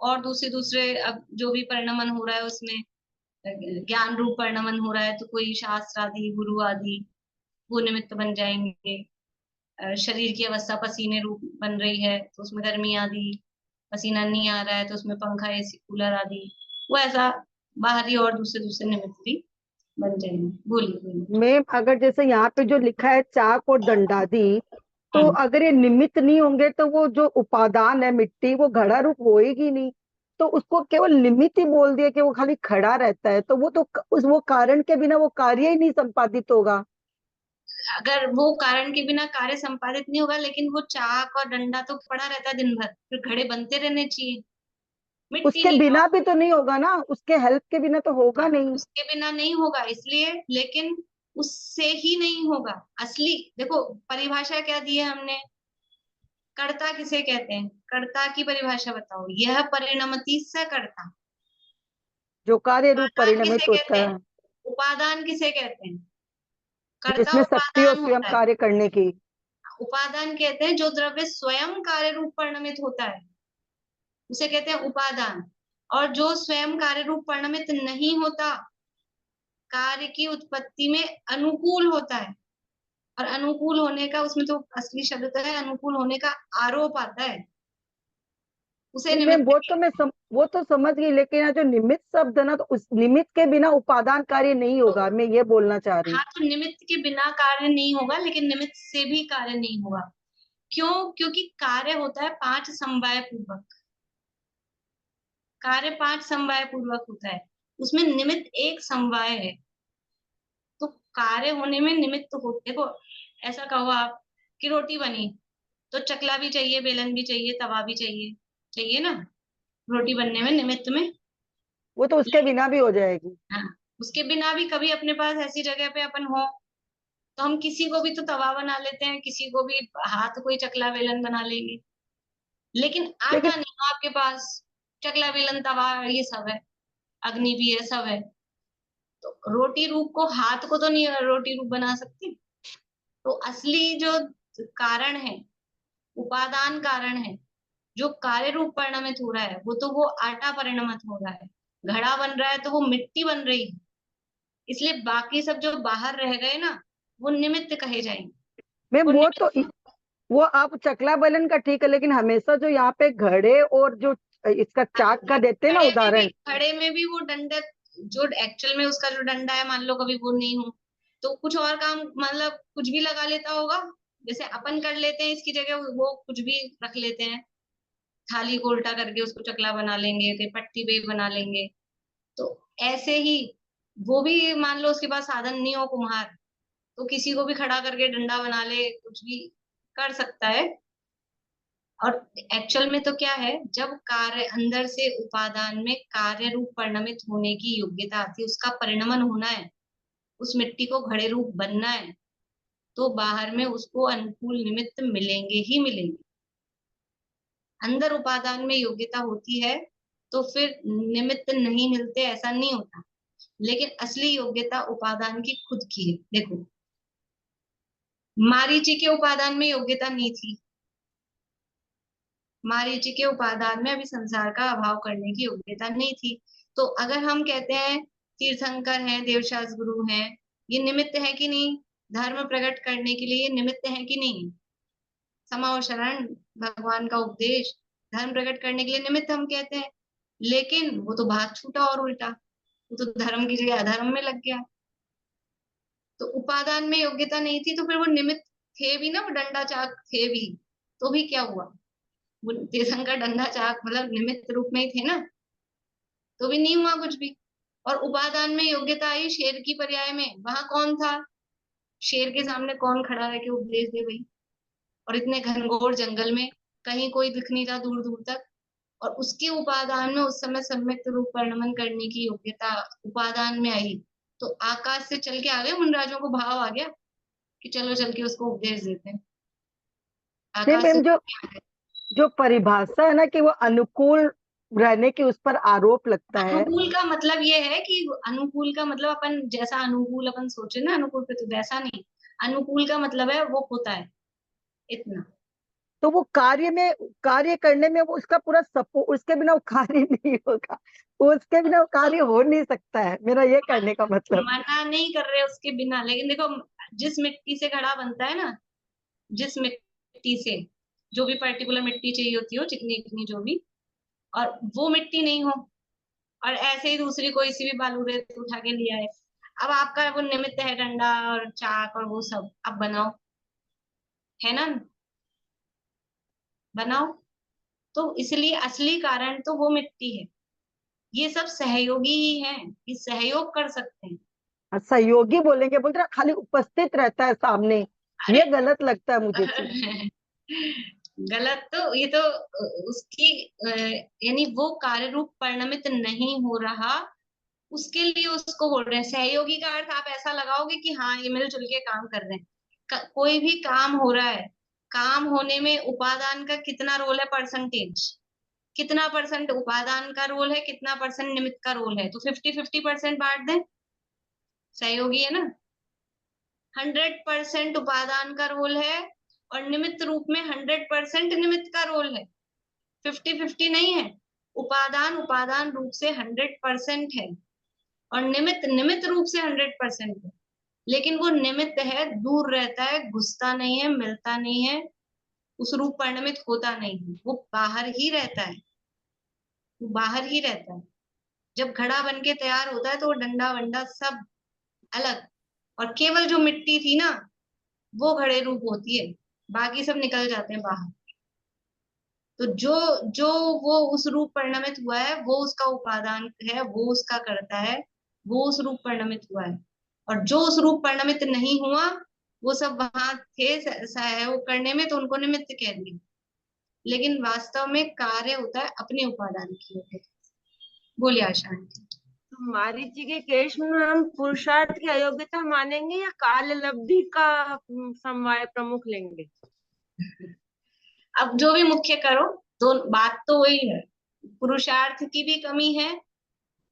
और दूसरे अब जो भी परिणमन हो रहा है, उसमें ज्ञान रूप परिणमन हो रहा है, तो कोई शास्त्र आदि, गुरु आदि, वो निमित्त बन जाएंगे। शरीर की अवस्था पसीने रूप बन रही है, तो उसमें गर्मी आदि, पसीना नहीं आ रहा है तो उसमें पंखा, एसी, कूलर आदि, वो ऐसा बाहरी और दूसरे निमित्त भी बन जाएंगे। बोलिए। मैम अगर जैसे यहाँ पे जो लिखा है चाक और दंडादि, तो अगर ये निमित्त नहीं होंगे तो वो जो उपादान है मिट्टी, वो घड़ा रूप होएगी नहीं, तो उसको केवल निमित्त ही बोल दिया कि वो खाली खड़ा रहता है, तो वो तो वो कारण के बिना वो कार्य ही नहीं संपादित होगा। अगर वो कारण के बिना कार्य संपादित नहीं होगा, लेकिन वो चाक और डंडा तो पड़ा रहता है दिन भर, फिर घड़े बनते रहने चाहिए। मिट्टी उसके नहीं बिना भी तो नहीं होगा ना, उसके हेल्प के बिना तो होगा नहीं। उसके बिना नहीं होगा, इसलिए, लेकिन उससे ही नहीं होगा। असली देखो परिभाषा क्या दी है हमने, कर्ता किसे कहते हैं? कर्ता की परिभाषा बताओ। यह परिणमति से कर्ता। जो कार्य रूप उपादान परिणमित किसे कहते होता हैं? है, उपादान किसे कहते हैं? कर्ता जिसमें शक्ति और उपादान स्वयं होता है। कार्य करने की। उपादान कहते हैं जो द्रव्य स्वयं कार्य रूप परिणमित होता है, उसे कहते हैं उपादान। और जो स्वयं कार्य रूप परिणमित नहीं होता, कार्य की उत्पत्ति में अनुकूल होता है, और अनुकूल होने का, उसमें तो असली शब्द तो है अनुकूल होने का आरोप आता है, उसे नहीं मैम, निमित्त वो तो वो तो समझ गई, लेकिन यहाँ जो निमित्त शब्द है ना, तो उस निमित्त के बिना उपादान कार्य नहीं होगा, मैं ये बोलना चाह रही हूँ। हाँ, तो निमित्त के बिना कार्य नहीं होगा, लेकिन निमित्त से भी कार्य नहीं होगा। क्यों? क्योंकि कार्य होता है 5 समवाय पूर्वक। कार्य 5 समवाय पूर्वक होता है, उसमें निमित्त 1 समवाय है। तो कार्य होने में निमित्त होते, देखो ऐसा कहो आप कि रोटी बनी, तो चकला भी चाहिए, बेलन भी चाहिए, तवा भी चाहिए, चाहिए ना रोटी बनने में, निमित्त में। वो तो उसके बिना भी हो जाएगी। हाँ, उसके बिना भी कभी अपने पास ऐसी जगह पे अपन हो, तो हम किसी को भी तो तवा बना लेते हैं, किसी को भी हाथ कोई चकला बेलन बना लेंगे। लेकिन लेकिन आटा नहीं हो आपके पास, चकला बेलन तवा ये सब है, अग्नि भी है, सब है, तो रोटी रूप को, हाथ को तो नहीं रोटी रूप बना सकती। तो असली जो कारण है, उपादान कारण है, जो कार्य रूप परिणमित हो रहा है, वो तो वो आटा परिणमित हो रहा है, घड़ा बन रहा है, तो वो मिट्टी बन रही है। इसलिए बाकी सब जो बाहर रह गए ना, वो निमित्त कहे जाएंगे। मैम वो वो तो निमित्त, वो आप चकला बेलन का ठीक है, लेकिन हमेशा जो यहाँ पे घड़े और जो इसका चाक का देते हैं ना घड़े में भी उदाहरण, घड़े में भी वो डंडक जो एक्चुअल में उसका जो डंडा है, मान लो कभी वो नहीं हो तो कुछ और काम, मतलब कुछ भी लगा लेता होगा। जैसे अपन कर लेते हैं, इसकी जगह वो कुछ भी रख लेते हैं, थाली को उल्टा करके उसको चकला बना लेंगे, फिर पट्टी पे बना लेंगे। तो ऐसे ही वो भी मान लो उसके पास साधन नहीं हो कुम्हार, तो किसी को भी खड़ा करके डंडा बना ले, कुछ भी कर सकता है। और एक्चुअल में तो क्या है, जब कार्य अंदर से उपादान में कार्य रूप परिणमित होने की योग्यता आती है, उसका परिणमन होना है, उस मिट्टी को घड़े रूप बनना है, तो बाहर में उसको अनुकूल निमित्त मिलेंगे ही मिलेंगे। अंदर उपादान में योग्यता होती है तो फिर निमित्त नहीं मिलते, ऐसा नहीं होता। लेकिन असली योग्यता उपादान की खुद की है। देखो, मारीची के उपादान में योग्यता नहीं थी, मारीची के उपादान में अभी संसार का अभाव करने की योग्यता नहीं थी। तो अगर हम कहते हैं तीर्थंकर हैं, देवशास्त्र गुरु हैं, ये निमित्त है कि नहीं? धर्म प्रकट करने के लिए निमित्त है कि नहीं? समाओ शरण, भगवान का उपदेश धर्म प्रकट करने के लिए निमित्त हम कहते हैं। लेकिन वो तो बात छूटा और उल्टा, वो तो धर्म की जगह अधर्म में लग गया। तो उपादान में योग्यता नहीं थी तो फिर वो निमित्त थे भी ना, वो डंडा चाक थे भी, तो भी क्या हुआ? वो तीर्थंकर डंडा चाक मतलब निमित्त रूप में ही थे ना, तो भी नहीं हुआ कुछ भी। और उपादान में योग्यता आई शेर की पर्याय में, वहां कौन था? शेर के सामने कौन खड़ा रह के उपदेश दे भाई? और इतने घनघोर जंगल में कहीं कोई दिख नहीं रहा दूर दूर तक, और उसके उपादान में उस समय सम्यक रूप परिणमन करने की योग्यता उपादान में आई। तो आकाश से चल के आ गए, उन राजों को भाव आ गया कि चलो चल के उसको उपदेश देते हैं। नहीं आकाश से मैम, जो जो परिभाषा है ना कि वो अनुकूल रहने की उस पर आरोप लगता है। अनुकूल का मतलब ये है कि अनुकूल का मतलब अपन जैसा अनुकूल अपन सोचे ना अनुकूल पे, तो वैसा नहीं। अनुकूल का मतलब है वो होता है इतना। तो वो कार्य करने में वो उसका पूरा सपोर्ट, उसके बिना वो कार्य नहीं होगा, उसके बिना वो कार्य हो नहीं सकता है, मेरा ये कहने का मतलब। मना नहीं कर रहे उसके बिना, लेकिन देखो जिस मिट्टी से घड़ा बनता है ना, जिस मिट्टी से, जो भी पर्टिकुलर मिट्टी चाहिए होती हो, चिकनी चिकनी जो भी, और वो मिट्टी नहीं हो, और ऐसे ही दूसरी कोई सी भी बालू रेत उठा के लिया है, अब आपका वो निमित्त है डंडा और चाक और वो सब, अब बनाओ, है ना, बनाओ। तो इसलिए असली कारण तो वो मिट्टी है। ये सब सहयोगी ही हैं, ये सहयोग कर सकते हैं। सहयोगी बोलेंगे, बोलते ना खाली उपस्थित रहता है सामने, ये गलत लगता है मुझे चीज। गलत तो ये तो उसकी यानी वो कार्य रूप परिणमित नहीं हो रहा, उसके लिए उसको बोल रहे हैं सहयोगी। का अर्थ आप ऐसा लगाओगे कि हाँ ये मिलजुल के काम कर रहे हैं। कोई भी काम हो रहा है, काम होने में उपादान का कितना रोल है, परसेंटेज, कितना परसेंट उपादान का रोल है, कितना परसेंट निमित्त का रोल है, तो 50-50% बांट दें, सहयोगी है ना। 100% उपादान का रोल है और निमित्त रूप में 100% निमित्त का रोल है, 50-50 नहीं है। उपादान उपादान रूप से 100% है और निमित्त निमित्त रूप से 100% है। लेकिन वो निमित्त है, दूर रहता है, घुसता नहीं है, मिलता नहीं है, उस रूप परिणमित होता नहीं है, वो बाहर ही रहता है, वो बाहर ही रहता है। जब घड़ा बन के तैयार होता है तो वो डंडा वंडा सब अलग, और केवल जो मिट्टी थी ना वो घड़े रूप होती है, बाकी सब निकल जाते हैं बाहर। तो जो जो वो उस रूप परिणमित हुआ है वो उसका उपादान है, वो उसका करता है, वो उस रूप परिणमित हुआ है। और जो उस रूप परिणमित नहीं हुआ वो सब वहां थे सहयोग करने में, तो उनको निमित्त कह दिया। लेकिन वास्तव में कार्य होता है अपने उपादान की ओर। बोलिए आशा आंटी। मारीची के केस में हम पुरुषार्थ की अयोग्यता मानेंगे या काल लब्धि का समवाय प्रमुख लेंगे? अब जो भी मुख्य करो, दोनों बात तो वही है, पुरुषार्थ की भी कमी है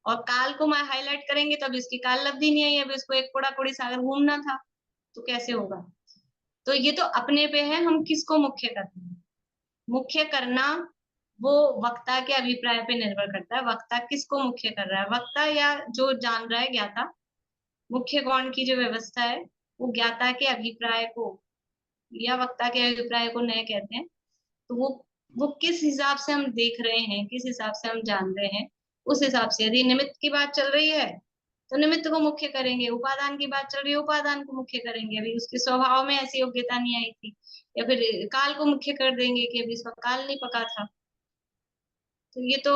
और काल को मैं हाईलाइट करेंगे तब इसकी काल लब्धि नहीं आई, अब इसको एक कोड़ा कोड़ी सागर घूमना था, तो कैसे होगा? तो ये तो अपने पे है, हम किसको मुख्य करते हैं। मुख्य करना वो वक्ता के अभिप्राय पे निर्भर करता है, वक्ता किसको मुख्य कर रहा है, वक्ता या जो जान रहा है ज्ञाता। मुख्य कौन की जो व्यवस्था है वो ज्ञाता के अभिप्राय को या वक्ता के अभिप्राय को नए कहते हैं। तो वो किस हिसाब से हम देख रहे हैं, किस हिसाब से हम जान रहे हैं, उस हिसाब से यदि निमित्त की बात चल रही है तो निमित्त को मुख्य करेंगे, उपादान की बात चल रही है उपादान को मुख्य करेंगे, अभी उसके स्वभाव में ऐसी योग्यता नहीं आई थी, या फिर काल को मुख्य कर देंगे कि अभी इसका काल नहीं पका था। तो ये तो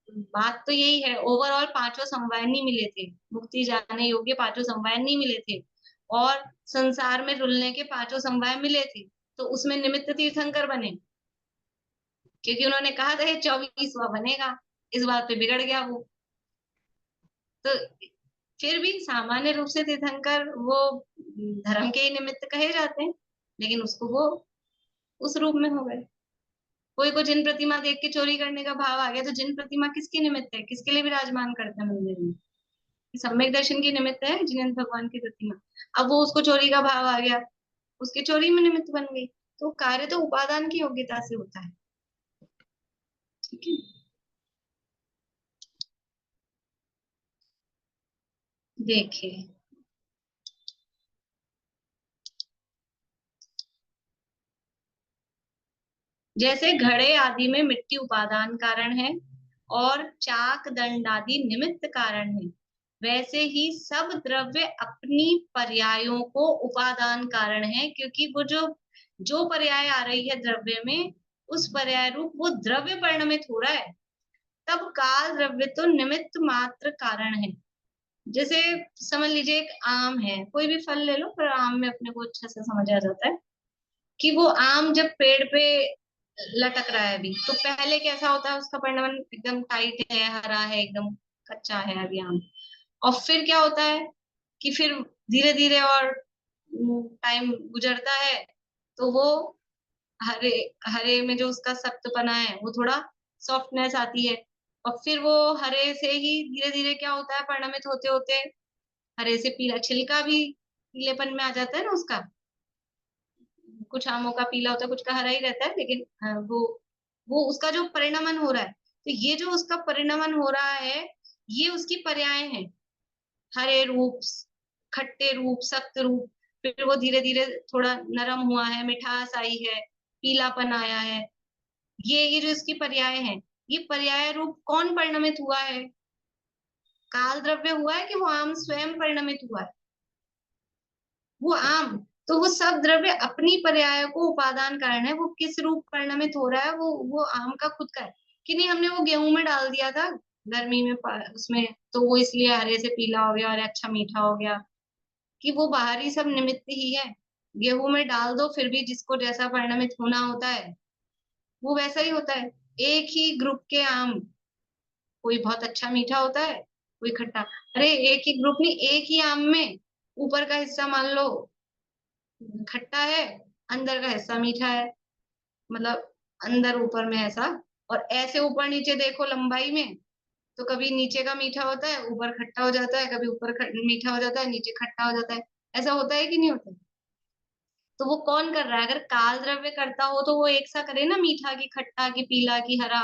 बात तो यही है, ओवरऑल पांचों समवाय नहीं मिले थे, मुक्ति जाने योग्य पांचों समवाय नहीं मिले थे, और संसार में रुलने के पांचों समवाय मिले थे, तो उसमें निमित्त तीर्थंकर बने, क्योंकि उन्होंने कहा था ये 24वां बनेगा, इस बात पे बिगड़ गया वो। तो फिर भी सामान्य रूप से तीर्थंकर वो धर्म के ही निमित्त कहे जाते हैं, लेकिन उसको वो उस रूप में हो गए। कोई को जिन प्रतिमा देख के चोरी करने का भाव आ गया, तो जिन प्रतिमा किसके निमित्त है, किसके लिए विराजमान करते हैं मंदिर में? सम्यक दर्शन की निमित्त है जिनेंद्र भगवान की प्रतिमा। अब वो उसको चोरी का भाव आ गया, उसके चोरी में निमित्त बन गई। तो कार्य तो उपादान की योग्यता से होता है। ठीक है, देखिए जैसे घड़े आदि में मिट्टी उपादान कारण है और चाक दंड आदि निमित्त कारण है, वैसे ही सब द्रव्य अपनी पर्यायों को उपादान कारण है, क्योंकि वो जो पर्याय आ रही है द्रव्य में, उस पर्याय रूप वो द्रव्य परिणमित हो रहा है, तब काल द्रव्य तो निमित्त मात्र कारण है। जैसे समझ लीजिए एक आम है, कोई भी फल ले लो, पर आम में अपने को अच्छा से समझ आ जाता है कि वो आम जब पेड़ पे लटक रहा है अभी, तो पहले कैसा होता है, उसका परिणमन एकदम टाइट है, हरा है, एकदम कच्चा है अभी आम, और फिर क्या होता है कि फिर धीरे धीरे और टाइम गुजरता है, तो वो हरे हरे में जो उसका सख्तपना है वो थोड़ा सॉफ्टनेस आती है, और फिर वो हरे से ही धीरे धीरे क्या होता है, परिणमित होते होते हरे से पीला, छिलका भी पीलेपन में आ जाता है ना उसका। कुछ आमों का पीला होता है, कुछ का हरा ही रहता है, लेकिन वो उसका जो परिणमन हो रहा है, तो ये जो उसका परिणमन हो रहा है, ये उसकी पर्याय हैं। हरे रूप, खट्टे रूप, सख्त रूप, फिर वो धीरे धीरे थोड़ा नरम हुआ है, मिठास आई है, पीलापन आया है, ये जो इसकी पर्याय है, ये पर्याय रूप कौन परिणमित हुआ है? काल द्रव्य हुआ है कि वो आम स्वयं परिणमित हुआ है? वो आम, तो वो सब द्रव्य अपनी पर्याय को उपादान कारण है, वो किस रूप परिणमित हो रहा है, वो आम का खुद का है कि नहीं, हमने वो गेहूं में डाल दिया था गर्मी में उसमें, तो वो इसलिए हरे से पीला हो गया और अच्छा मीठा हो गया, कि वो बाहरी सब निमित्त ही है। गेहूं में डाल दो, फिर भी जिसको जैसा परिणमित होना होता है वो वैसा ही होता है। एक ही ग्रुप के आम, कोई बहुत अच्छा मीठा होता है, कोई खट्टा। अरे एक ही ग्रुप नहीं, एक ही आम में ऊपर का हिस्सा मान लो खट्टा है, अंदर का हिस्सा मीठा है, मतलब अंदर ऊपर में ऐसा, और ऐसे ऊपर नीचे देखो लंबाई में, तो कभी नीचे का मीठा होता है, ऊपर खट्टा हो जाता है, कभी ऊपर मीठा हो जाता है, नीचे खट्टा हो जाता है। ऐसा होता है कि नहीं होता? तो वो कौन कर रहा है? अगर काल द्रव्य करता हो तो वो एक सा करे ना, मीठा की खट्टा की पीला की हरा,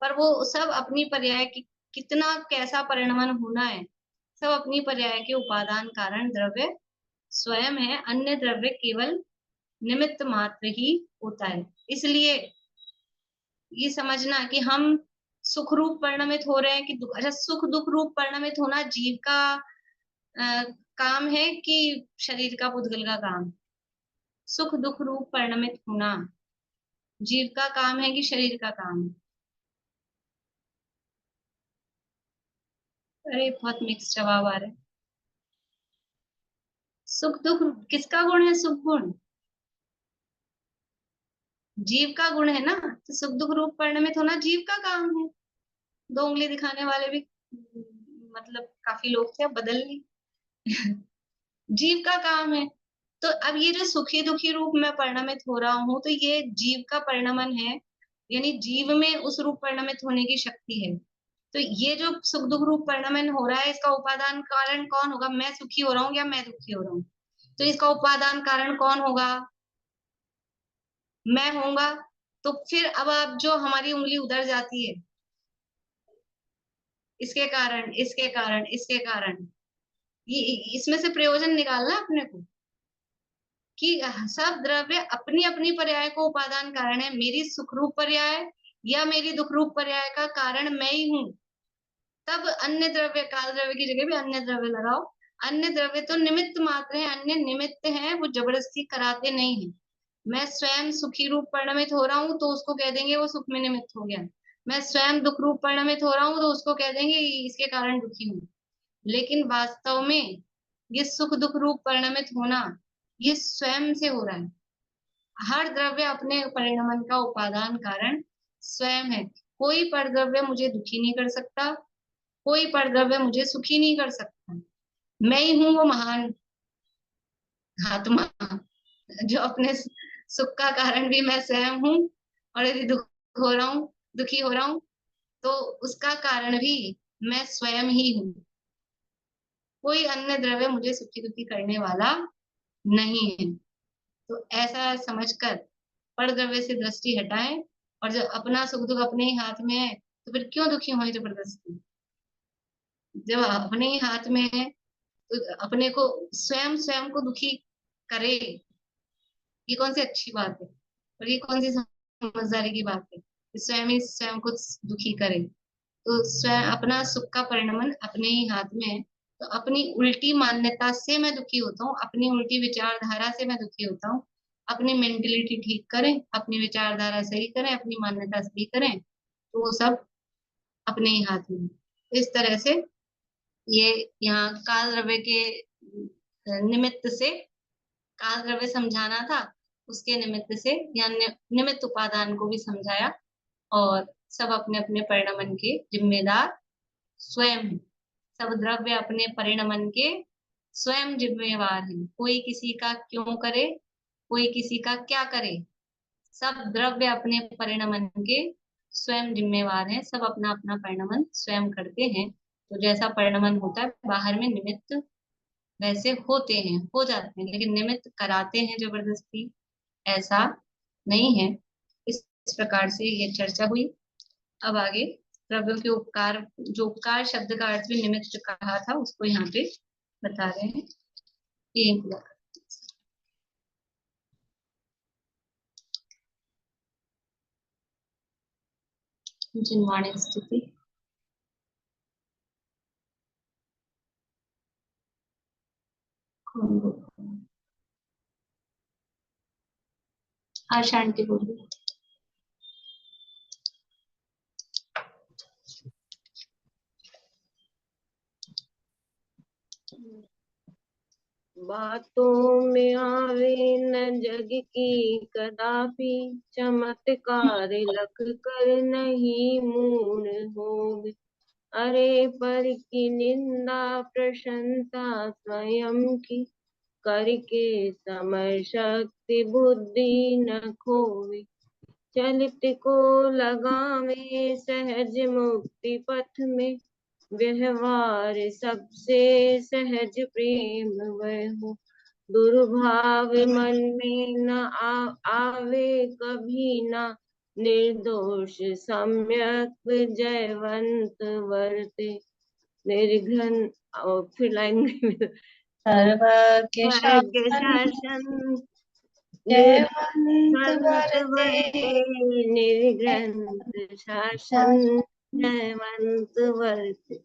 पर वो सब अपनी पर्याय की कितना कैसा परिणमन होना है, सब अपनी पर्याय के उपादान कारण द्रव्य स्वयं है, अन्य द्रव्य केवल निमित्त मात्र ही होता है। इसलिए ये समझना कि हम सुख रूप परिणमित हो रहे हैं कि दुख, अच्छा सुख दुख रूप परिणमित होना जीव का काम है कि शरीर का, पुद्गल का काम? सुख दुख रूप परिणमित होना जीव का काम है कि शरीर का काम है? अरे बहुत मिक्स जवाब आ रहे हैं। सुख दुख किसका गुण है? सुख गुण जीव का गुण है ना, तो सुख दुख रूप परिणमित होना जीव का काम है। दो उंगली दिखाने वाले भी मतलब काफी लोग थे, अब बदल ली जीव का काम है। तो अब ये जो सुखी दुखी रूप में परिणमित हो रहा हूं, तो ये जीव का परिणमन है, यानी जीव में उस रूप परिणमित होने की शक्ति है। तो ये जो सुख दुख रूप परिणमन हो रहा है, इसका उपादान कारण कौन होगा? मैं सुखी हो रहा हूँ या मैं दुखी हो रहा हूँ, तो इसका उपादान कारण कौन होगा? मैं होऊंगा। तो फिर अब आप जो हमारी उंगली उधर जाती है, इसके कारण इसके कारण इसके कारण, ये इसमें से प्रयोजन निकालना अपने को कि सब द्रव्य अपनी अपनी पर्याय को उपादान कारण है। मेरी सुखरूप पर्याय या मेरी दुख रूप पर्याय का कारण मैं ही हूँ, तब अन्य द्रव्य, काल द्रव्य की जगह भी अन्य द्रव्य लगाओ। अन्य द्रव्य तो निमित्त मात्र है, अन्य निमित्त है, वो जबरदस्ती कराते नहीं है। मैं स्वयं सुखी रूप परिणमित हो रहा हूँ तो उसको कह देंगे वो सुख में निमित्त हो गया। मैं स्वयं दुख रूप परिणमित हो रहा हूँ तो उसको कह देंगे इसके कारण दुखी हूँ। लेकिन वास्तव में ये सुख दुख रूप परिणमित होना ये स्वयं से हो रहा है। हर द्रव्य अपने परिणमन का उपादान कारण स्वयं है। कोई परद्रव्य मुझे दुखी नहीं कर सकता, कोई परद्रव्य मुझे सुखी नहीं कर सकता। मैं ही हूँ वो महान आत्मा जो अपने सुख का कारण भी मैं स्वयं हूँ, और यदि दुख हो रहा हूँ, दुखी हो रहा हूँ, तो उसका कारण भी मैं स्वयं ही हूँ। कोई अन्य द्रव्य मुझे सुखी दुखी करने वाला नहीं है। तो ऐसा समझकर परद्रव्य से दृष्टि हटाएं, और जब अपना सुख दुख अपने ही हाथ में है तो फिर क्यों दुखी हों जबरदस्ती। जब अपने ही हाथ में है तो अपने को स्वयं स्वयं को दुखी करे, ये कौन सी अच्छी बात है, और ये कौन सी समझदारी की बात है कि स्वयं ही स्वयं को दुखी करे। तो स्वयं अपना सुख का परिणमन अपने ही हाथ में है। तो अपनी उल्टी मान्यता से मैं दुखी होता हूँ, अपनी उल्टी विचारधारा से मैं दुखी होता हूँ। अपनी मेंटेलिटी ठीक करें, अपनी विचारधारा सही करें, अपनी मान्यता सही करें, तो वो सब अपने ही हाथ में है। इस तरह से ये यहाँ काल द्रव्य के निमित्त से, काल द्रव्य समझाना था, उसके निमित्त से यहाँ निमित्त उपादान को भी समझाया। और सब अपने अपने परिणमन के जिम्मेदार स्वयं है। सब द्रव्य अपने परिणमन के स्वयं जिम्मेवार है। कोई किसी का क्यों करे, कोई किसी का क्या करे, सब द्रव्य अपने परिणमन के स्वयं जिम्मेवार है। सब अपना अपना परिणमन स्वयं करते हैं। तो जैसा परिणमन होता है बाहर में निमित्त वैसे होते हैं, हो जाते हैं, लेकिन निमित्त कराते हैं जबरदस्ती, ऐसा नहीं है। इस प्रकार से ये चर्चा हुई। अब आगे द्रव्यों के उपकार, जो उपकार शब्द का अर्थ भी निमित्त कहा था, उसको यहाँ पे बता रहे हैं। ये जिन्वाणी स्थिति, शांति बोलिए। बातों में आवे न जग की कदापि, चमत्कार लख कर नहीं मूढ़ होवे। अरे पर की निंदा प्रशंसा स्वयं की, करके समर शक्ति बुद्धि न खोवे। चलित को लगावे सहज मुक्ति पथ में, व्यवहार सबसे सहज प्रेम वह हो। दुर्भाव मन में न आवे कभी ना, निर्दोष सम्यक जयवंत वर्ते। निर्घन, और फिर लाइन सर्वज्ञ शासन जयवंत वर्ते, निर्ग्रंथ शासन जयवंत वर्ते।